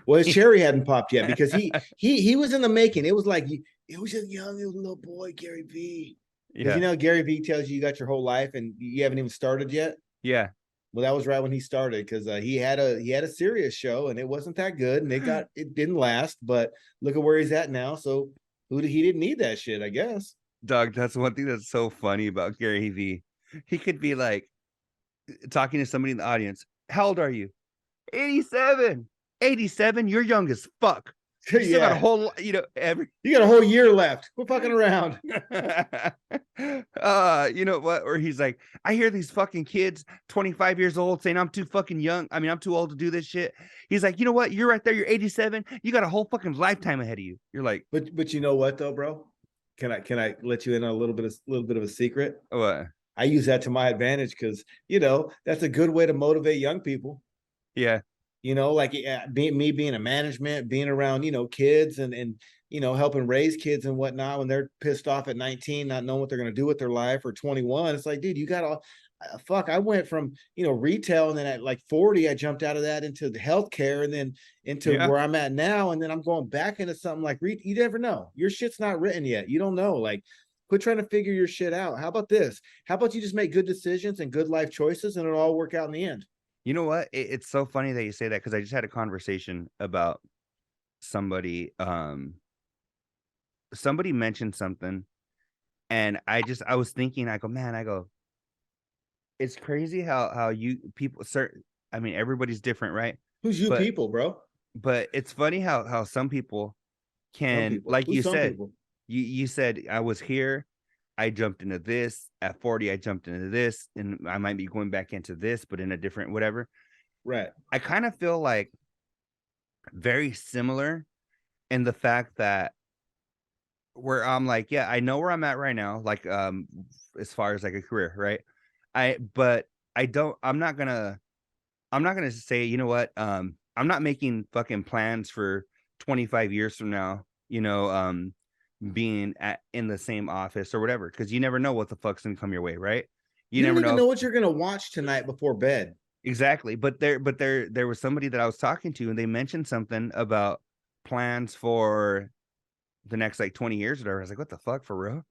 Well, his cherry hadn't popped yet because he was in the making. It was like it was just young little boy, Gary V. Yeah. You know, Gary V tells you got your whole life and you haven't even started yet. Yeah. Well, that was right when he started because he had a serious show and it wasn't that good and it didn't last. But look at where he's at now. So he didn't need that shit, I guess. Doug, that's one thing that's so funny about Gary V. he could be like talking to somebody in the audience. How old are you? 87. 87? You're young as fuck. You still got a Yeah. whole, You got a whole year left. Quit fucking around. You know what? Or he's like, I hear these fucking kids 25 years old saying I'm too fucking young. I mean, I'm too old to do this shit. He's like, you know what? You're right there. You're 87. You got a whole fucking lifetime ahead of you. You're like, But you know what though, bro? Can I let you in on a little bit of a secret? what? I use that to my advantage because that's a good way to motivate young people. Yeah. Like being a management, being around, kids and helping raise kids and whatnot when they're pissed off at 19, not knowing what they're going to do with their life, or 21. It's like, dude, you got to fuck. I went from, retail, and then at like 40, I jumped out of that into the healthcare, and then into Yeah. where I'm at now. And then I'm going back into something like you never know. Your shit's not written yet. You don't know. Like, quit trying to figure your shit out. How about this? How about you just make good decisions and good life choices, and it'll all work out in the end? You know what? It's so funny that you say that because I just had a conversation about somebody. Somebody mentioned something, and I was thinking, I go, man, it's crazy how you people certain. I mean, everybody's different, right? Who's you But people, bro? but it's funny how some people Some can, people. like Who's you some said, people? you said I was here, I jumped into this at 40, I jumped into this, and I might be going back into this, but in a different whatever. Right. I kind of feel like very similar in the fact that where I'm like, yeah, I know where I'm at right now, like as far as like a career, right? But I'm not gonna say, you know what, I'm not making fucking plans for 25 years from now, being in the same office or whatever, because you never know what the fuck's gonna come your way, right? You You don't never even know know what you're gonna watch tonight before bed. exactly. There was somebody that I was talking to, and they mentioned something about plans for the next like 20 years or whatever. I was like, what the fuck, for real?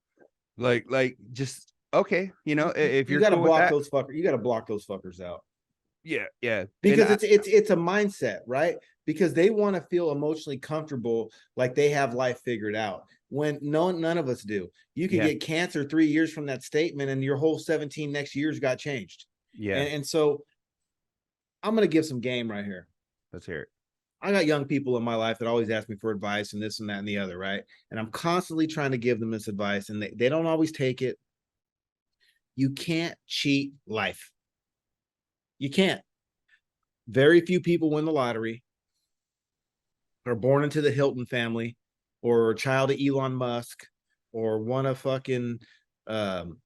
Like just okay, if You you're got to cool with block that, those fuckers. You got to block those fuckers out, yeah. And because it's a mindset, right? Because they want to feel emotionally comfortable, like they have life figured out. When none of us do. You could yeah, get cancer 3 years from that statement, and your whole 17 next years got changed. yeah. And so I'm gonna give some game right here. Let's hear it. I got young people in my life that always ask me for advice and this and that and the other, right? And I'm constantly trying to give them this advice, and they don't always take it. You can't cheat life. You can't. Very few people win the lottery, are born into the Hilton family, or a child of Elon Musk, or one of fucking um,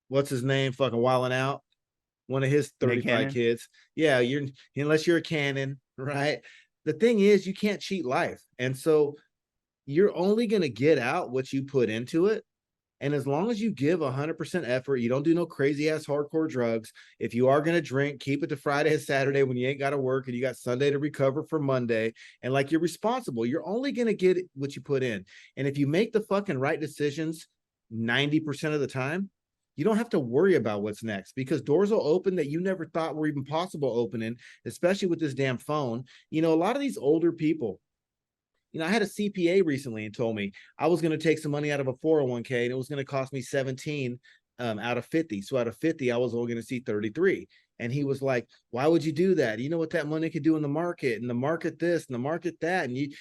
what's his name, fucking Wilding Out, one of his Nick 35 Cannon. kids. Yeah, you're unless you're a cannon, right? The thing is, you can't cheat life, and so you're only gonna get out what you put into it. And as long as you give 100% effort, you don't do no crazy ass hardcore drugs. If you are going to drink, keep it to Friday and Saturday when you ain't got to work and you got Sunday to recover for Monday. And like, you're responsible. You're only going to get what you put in. And if you make the fucking right decisions 90% of the time, you don't have to worry about what's next, because doors will open that you never thought were even possible opening, especially with this damn phone. A lot of these older people, I had a CPA recently and told me I was going to take some money out of a 401k, and it was going to cost me 17 out of 50. So out of 50, I was only going to see 33. And he was like, why would you do that? You know what that money could do in the market, and the market this and the market that. And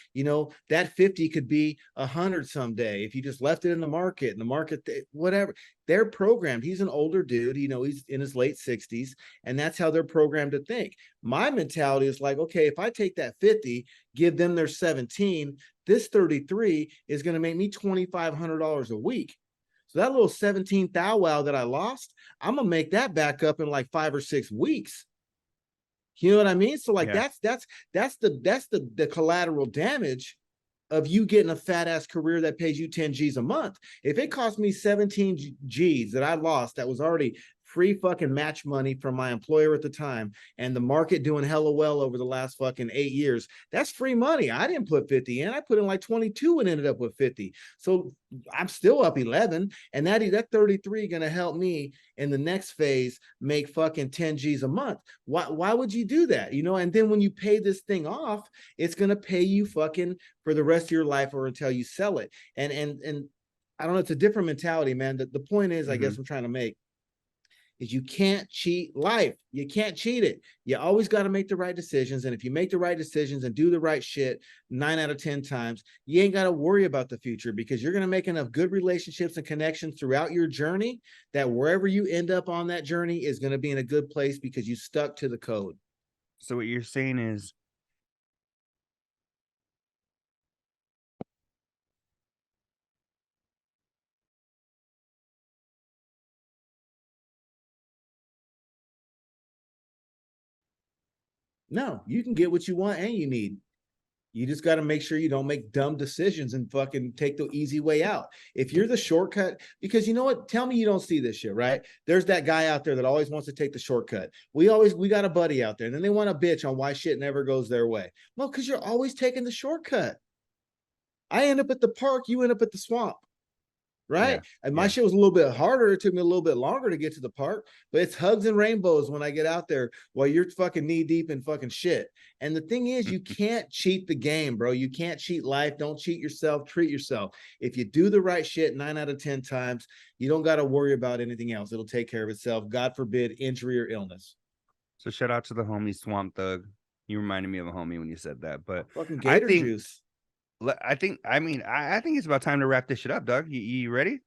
that 50 could be 100 someday if you just left it in the market, and the market, whatever. They're programmed. He's an older dude, he's in his late 60s, and that's how they're programmed to think. My mentality is like, okay, if I take that 50, give them their 17, this 33 is going to make me $2,500 a week. So that little 17 thou wow that I lost, I'm gonna make that back up in like 5 or 6 weeks. You know what I mean? So like, Yeah, that's the collateral damage of you getting a fat ass career that pays you 10 G's a month. If it cost me 17 G's that I lost, that was already free fucking match money from my employer at the time, and the market doing hella well over the last fucking 8 years, that's free money. I didn't put 50 in. I put in like 22 and ended up with 50. So I'm still up 11, and that 33 going to help me in the next phase make fucking 10 G's a month. Why would you do that? And then when you pay this thing off, it's going to pay you fucking for the rest of your life, or until you sell it. And I don't know, it's a different mentality, man. The point is, I mm-hmm. guess I'm trying to make, is you can't cheat life. You can't cheat it. You always got to make the right decisions. And if you make the right decisions and do the right shit 9 out of 10 times, you ain't got to worry about the future because you're going to make enough good relationships and connections throughout your journey that wherever you end up on that journey is going to be in a good place because you stuck to the code. So what you're saying is no, you can get what you want and you need. You just got to make sure you don't make dumb decisions and fucking take the easy way out. If you're the shortcut, because you know what? Tell me you don't see this shit, right? There's that guy out there that always wants to take the shortcut. We got a buddy out there, and then they want to bitch on why shit never goes their way. Well, because you're always taking the shortcut. I end up at the park, you end up at the swamp. Right. yeah, And my yeah. shit was a little bit harder. It took me a little bit longer to get to the park, but it's hugs and rainbows when I get out there while you're fucking knee deep in fucking shit. And the thing is, you can't cheat the game, bro. You can't cheat life. Don't cheat yourself. Treat yourself. If you do the right shit 9 out of 10 times, you don't got to worry about anything else. It'll take care of itself. God forbid injury or illness. So shout out to the homie Swamp Thug. You reminded me of a homie when you said that. But Fucking I gator think juice. I think it's about time to wrap this shit up, Doug. You ready?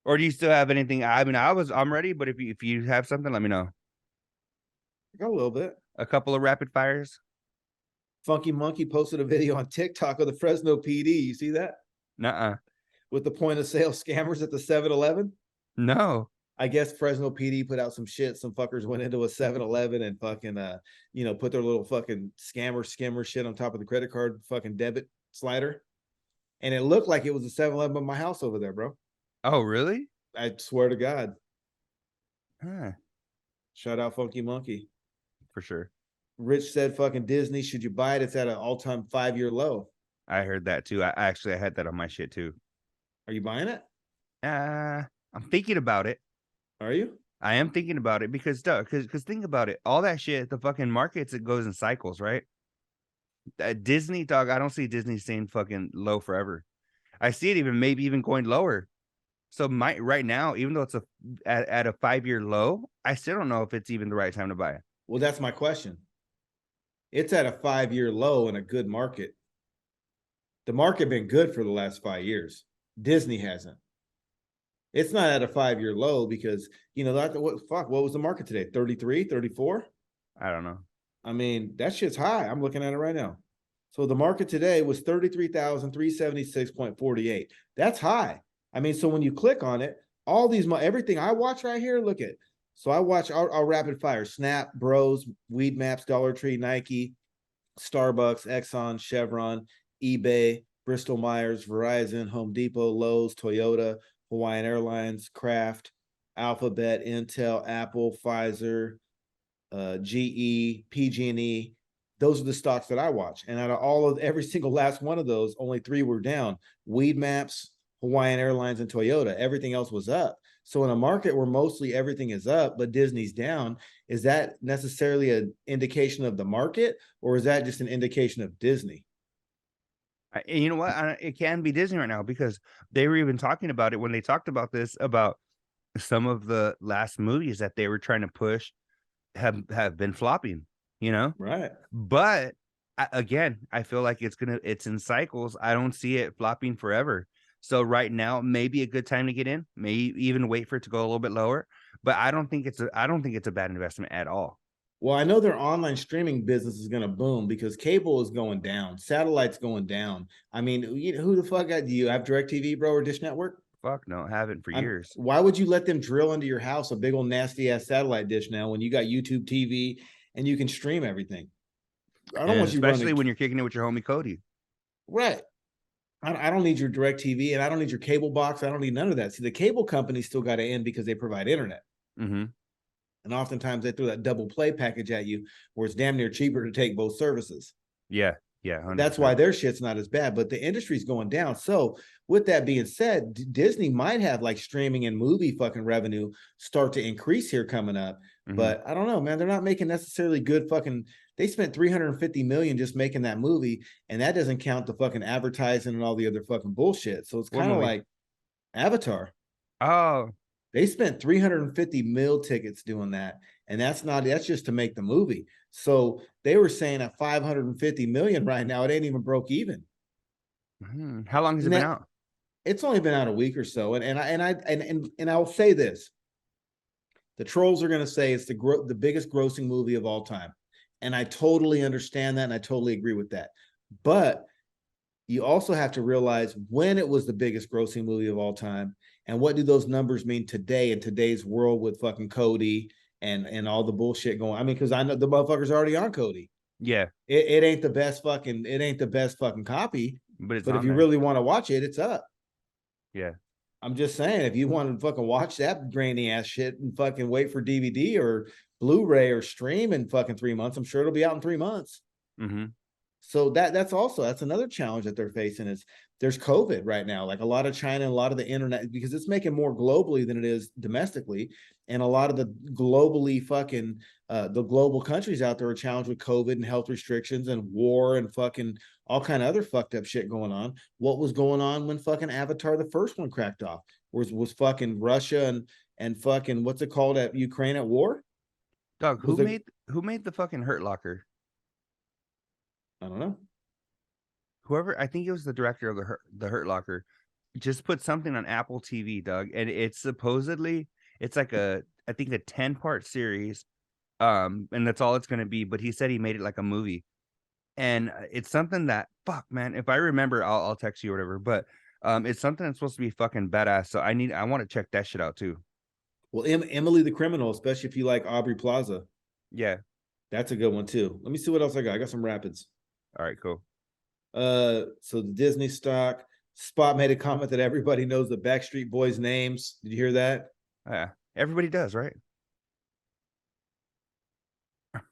Or do you still have anything? I'm ready, but if you have something, let me know. I got a little bit. A couple of rapid fires. Funky Monkey posted a video on TikTok of the Fresno PD. You see that? Nuh-uh. With the point of sale scammers at the 7-Eleven? No. I guess Fresno PD put out some shit. Some fuckers went into a 7-Eleven and fucking put their little fucking skimmer shit on top of the credit card fucking debit slider. And it looked like it was a 7-Eleven by my house over there, bro. Oh, really? I swear to God. Huh. Shout out Funky Monkey. For sure. Rich said fucking Disney, should you buy it? It's at an all-time 5-year low. I heard that too. I had that on my shit too. Are you buying it? I'm thinking about it. Are you? I am thinking about it because think about it. All that shit, the fucking markets, it goes in cycles, right? Disney, dog, I don't see Disney staying fucking low forever. I see it maybe even going lower. So right now, even though it's at a 5-year low, I still don't know if it's even the right time to buy it. Well, that's my question. It's at a 5-year low in a good market. The market been good for the last 5 years. Disney hasn't. It's not at a 5-year low because, what was the market today? 33, 34? I don't know. I mean, that shit's high. I'm looking at it right now. So the market today was 33,376.48. That's high. I mean, so when you click on it, everything I watch right here, look at. So I watch our rapid fire: Snap, Bros, Weed Maps, Dollar Tree, Nike, Starbucks, Exxon, Chevron, eBay, Bristol Myers, Verizon, Home Depot, Lowe's, Toyota, Hawaiian Airlines, Kraft, Alphabet, Intel, Apple, Pfizer, GE, PG&E. Those are the stocks that I watch. And out of every single last one of those, only 3 were down. Weed Maps, Hawaiian Airlines, and Toyota. Everything else was up. So in a market where mostly everything is up, but Disney's down, is that necessarily an indication of the market, or is that just an indication of Disney? You know what? It can be Disney right now because they were even talking about it when they talked about this, about some of the last movies that they were trying to push have been flopping, Right. But again, I feel like it's in cycles. I don't see it flopping forever. So right now, maybe a good time to get in, maybe even wait for it to go a little bit lower. But I don't think it's a bad investment at all. Well, I know their online streaming business is going to boom because cable is going down, satellite's going down. I mean, who the fuck do you have DirecTV, bro, or Dish Network? Fuck no, haven't for years. Why would you let them drill into your house a big old nasty ass satellite dish now when you got YouTube TV and you can stream everything? I don't want you running, especially when you're kicking it with your homie Cody. Right. I don't need your DirecTV and I don't need your cable box. I don't need none of that. See, the cable companies still got to end because they provide internet. Mm-hmm. And oftentimes they throw that double play package at you where it's damn near cheaper to take both services. Yeah. Yeah. 100%. That's why their shit's not as bad, but the industry's going down. So with that being said, Disney might have like streaming and movie fucking revenue start to increase here coming up. Mm-hmm. But I don't know, man. They're not making necessarily good fucking. They spent $350 million just making that movie, and that doesn't count the fucking advertising and all the other fucking bullshit. So it's kind of like Avatar. Oh, They spent 350 mil tickets doing that. And that's just to make the movie. So they were saying at 550 million right now, it ain't even broke even. How long has it been out? It's only been out a week or so. And I'll say this. The trolls are going to say it's the biggest grossing movie of all time. And I totally understand that. And I totally agree with that. But you also have to realize when it was the biggest grossing movie of all time. And what do those numbers mean today in today's world with fucking Cody and all the bullshit going? I mean, because I know the motherfucker's already on Cody. Yeah. It ain't the best fucking copy. But if you really want to watch it, it's up. Yeah. I'm just saying, if you want to fucking watch that grainy ass shit and fucking wait for DVD or Blu-ray or stream in fucking 3 months, I'm sure it'll be out in 3 months. Mm-hmm. So that's another challenge that they're facing is there's COVID right now. Like a lot of China and a lot of the internet, because it's making more globally than it is domestically. And a lot of the globally fucking the global countries out there are challenged with COVID and health restrictions and war and fucking all kind of other fucked up shit going on. What was going on when fucking Avatar, the first one, cracked off? Was fucking Russia and fucking what's it called at Ukraine at war? Dog, who made the fucking Hurt Locker? I don't know. Whoever, I think it was the director of the Hurt Locker, just put something on Apple TV, Doug, and it's supposedly like I think a 10-part series, and that's all it's gonna be. But he said he made it like a movie, and it's something that fuck, man. If I remember, I'll text you or whatever. But it's something that's supposed to be fucking badass. So I want to check that shit out too. Well, Emily the Criminal, especially if you like Aubrey Plaza. Yeah, that's a good one too. Let me see what else I got. I got some rapids. All right, cool. So the Disney stock Spot made a comment that everybody knows the Backstreet Boys names. Did you hear that? Yeah, everybody does, right?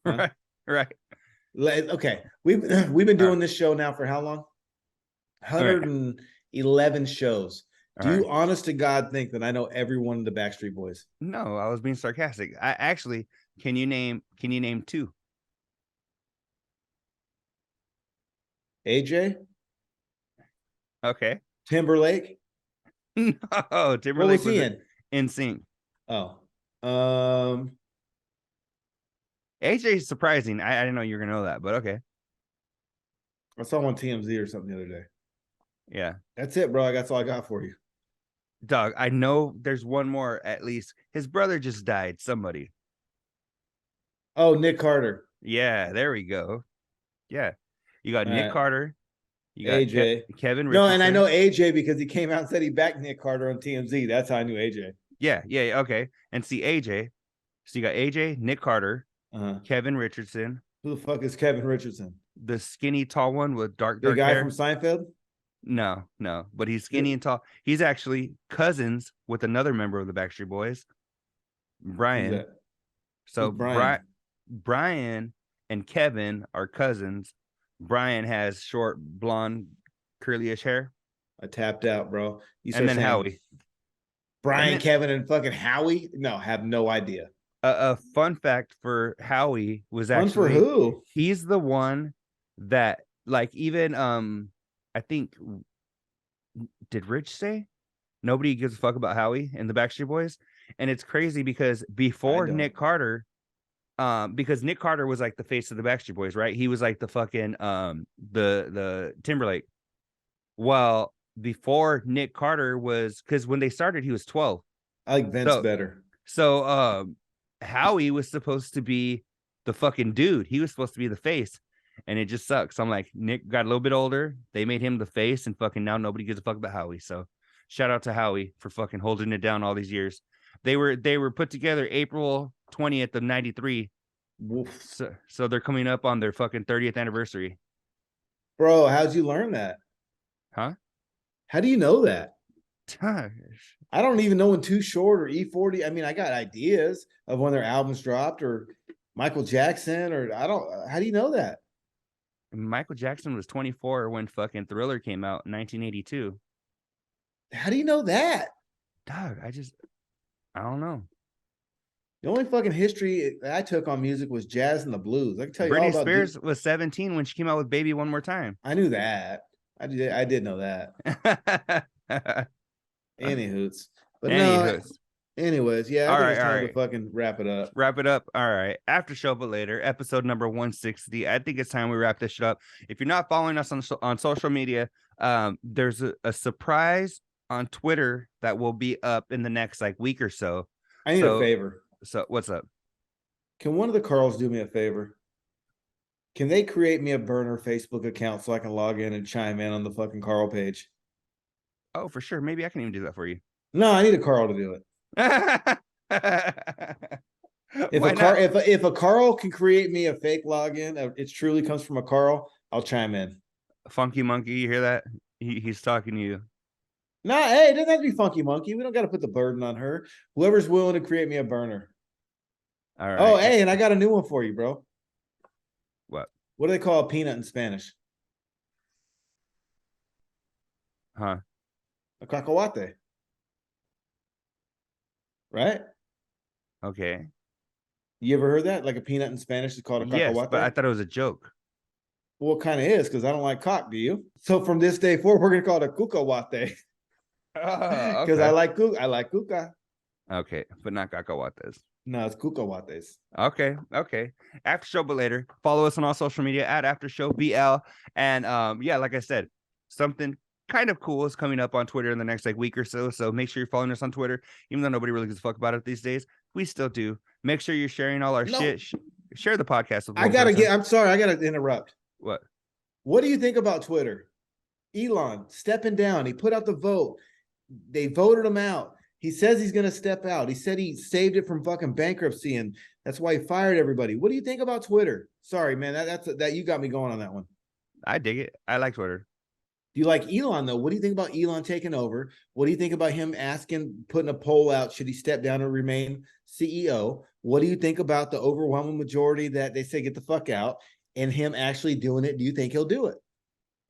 Huh? Right. Okay, we've been doing this show now for how long? 111 shows. Do you honest to God think that I know every one of the Backstreet Boys? No, I was being sarcastic. I actually, can you name 2? AJ? Okay. Timberlake? No, Timberlake what was he in sync. Oh. AJ is surprising. I didn't know you were gonna know that, but okay. I saw him on TMZ or something the other day. Yeah. That's it, bro. That's all I got for you. Dog, I know there's one more at least. His brother just died. Somebody. Oh, Nick Carter. Yeah, there we go. Yeah. You got Nick Carter. You got AJ. Kevin Richardson. No, and I know AJ because he came out and said he backed Nick Carter on TMZ. That's how I knew AJ. Yeah, okay. And see AJ. So you got AJ, Nick Carter, Kevin Richardson. Who the fuck is Kevin Richardson? The skinny, tall one with dark the guy hair. From Seinfeld? No, but he's skinny and tall. He's actually cousins with another member of the Backstreet Boys, Brian. So Brian and Kevin are cousins. Brian has short, blonde, curly-ish hair. I tapped out, bro. And then Howie. Brian, Kevin, and fucking Howie? No, have no idea. A fun fact for Howie was actually for who? He's the one that, like, even I think, did Rich say nobody gives a fuck about Howie and the Backstreet Boys? And it's crazy because before Nick Carter, because Nick Carter was like the face of the Backstreet Boys, right? He was like the fucking the Timberlake. Well, before Nick Carter was, because when they started, he was 12. I like Vince better. So Howie was supposed to be the fucking dude. He was supposed to be the face. And it just sucks. I'm like, Nick got a little bit older. They made him the face, and fucking now nobody gives a fuck about Howie. So shout out to Howie for fucking holding it down all these years. They were put together April 20th of 93. So they're coming up on their fucking 30th anniversary. Bro, how'd you learn that? Huh? How do you know that? I don't even know when Too Short or E40. I mean, I got ideas of when their albums dropped, or Michael Jackson, or how do you know that? Michael Jackson was 24 when fucking Thriller came out in 1982. How do you know that? Dog, I don't know. The only fucking history I took on music was jazz and the blues. I can tell you Britney all about Spears was 17 when she came out with Baby One More Time. I knew that. I did know that. Any hoots. But Anyways, yeah, I All think right, it's time all to fucking wrap it up. Wrap it up. All right. After show, but later, episode number 160. I think it's time we wrap this shit up. If you're not following us on social media, there's a surprise on Twitter that will be up in the next like week or so. I need a favor. So what's up? Can one of the Carls do me a favor? Can they create me a burner Facebook account so I can log in and chime in on the fucking Carl page? Oh, for sure. Maybe I can even do that for you. No, I need a Carl to do it. If a Carl can create me a fake login, it truly comes from a Carl, I'll chime in. Funky Monkey, you hear that? He's talking to you. Nah, hey, it doesn't have to be Funky Monkey. We don't got to put the burden on her. Whoever's willing to create me a burner. All right. Oh, hey, and I got a new one for you, bro. What? What do they call a peanut in Spanish? Huh? A cacahuate. Right? Okay. You ever heard that? Like a peanut in Spanish is called a cacahuate? Yes, but I thought it was a joke. Well, it kind of is, because I don't like cock, do you? So from this day forward, we're gonna call it a cucahuate. Because I like cuca. Okay, but not cacahuates. No, it's cucahuates. Okay. After show, but later. Follow us on all social media at AfterShowBL. And yeah, like I said, something kind of cool is coming up on Twitter in the next like week or so. So make sure you're following us on Twitter, even though nobody really gives a fuck about it these days. We still do. Make sure you're sharing all our shit. Share the podcast with I'm sorry, I gotta interrupt. What do you think about Twitter? Elon stepping down. He put out the vote. They voted him out. He says he's going to step out. He said he saved it from fucking bankruptcy, and that's why he fired everybody. What do you think about Twitter? Sorry, man. That you got me going on that one. I dig it. I like Twitter. Do you like Elon, though? What do you think about Elon taking over? What do you think about him putting a poll out, should he step down and remain CEO? What do you think about the overwhelming majority that they say get the fuck out, and him actually doing it? Do you think he'll do it?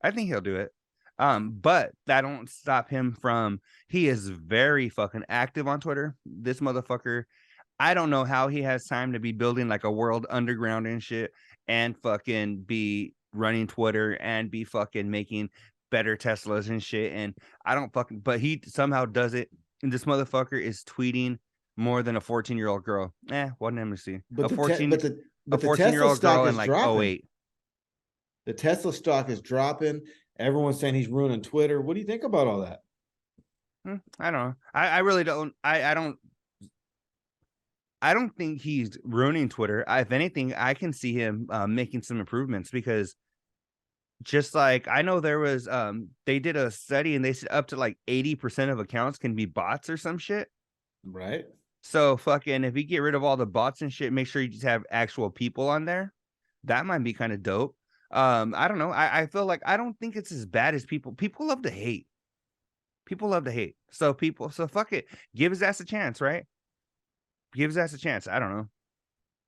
I think he'll do it. But that don't stop him from, he is very fucking active on Twitter. This motherfucker, I don't know how he has time to be building like a world underground and shit, and fucking be running Twitter and be fucking making better Teslas and shit. And I don't fucking, but he somehow does it. And this motherfucker is tweeting more than a 14-year-old girl. What an embassy. But a 14-year-old girl in like 08. The Tesla stock is dropping. Everyone's saying he's ruining Twitter. What do you think about all that? I don't know. I really don't. I don't think he's ruining Twitter. If anything, I can see him making some improvements, because just like I know there was they did a study and they said up to like 80% of accounts can be bots or some shit. Right. So fucking if you get rid of all the bots and shit, make sure you just have actual people on there. That might be kind of dope. I don't know. I feel like I don't think it's as bad as people love to hate. People love to hate. So fuck it. Give his ass a chance, right? Give his ass a chance. I don't know.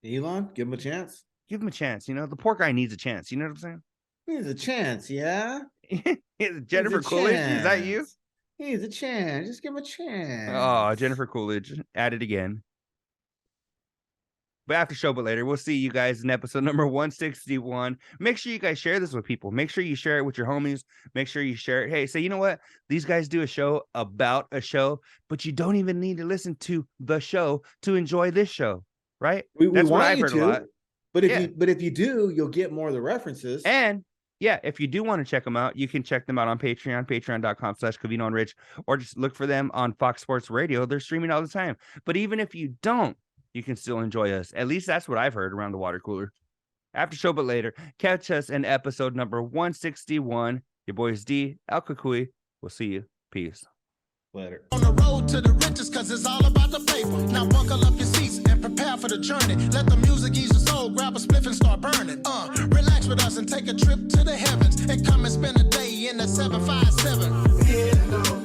Elon, give him a chance. Give him a chance. You know, the poor guy needs a chance. You know what I'm saying? He needs a chance, yeah. Jennifer Coolidge, is that you? He needs a chance. Just give him a chance. Oh, Jennifer Coolidge at it again. But after show, but later, we'll see you guys in episode number 161. Make sure you guys share this with people. Make sure you share it with your homies. Make sure you share it. Hey, say, you know what? These guys do a show about a show, but you don't even need to listen to the show to enjoy this show, right? That's what I've heard a lot. But if you do, you'll get more of the references. And yeah, if you do want to check them out, you can check them out on Patreon, patreon.com/Covino and Rich, or just look for them on Fox Sports Radio. They're streaming all the time. But even if you don't, you can still enjoy us. At least that's what I've heard around the water cooler. After show, but later, catch us in episode number 161. Your boys D, El Cucuy. We'll see you. Peace. Later. On the road to the riches, cause it's all about the paper. Now buckle up your seats and prepare for the journey. Let the music ease your soul, grab a spliff and start burning. Relax with us and take a trip to the heavens. And come and spend a day in the 757.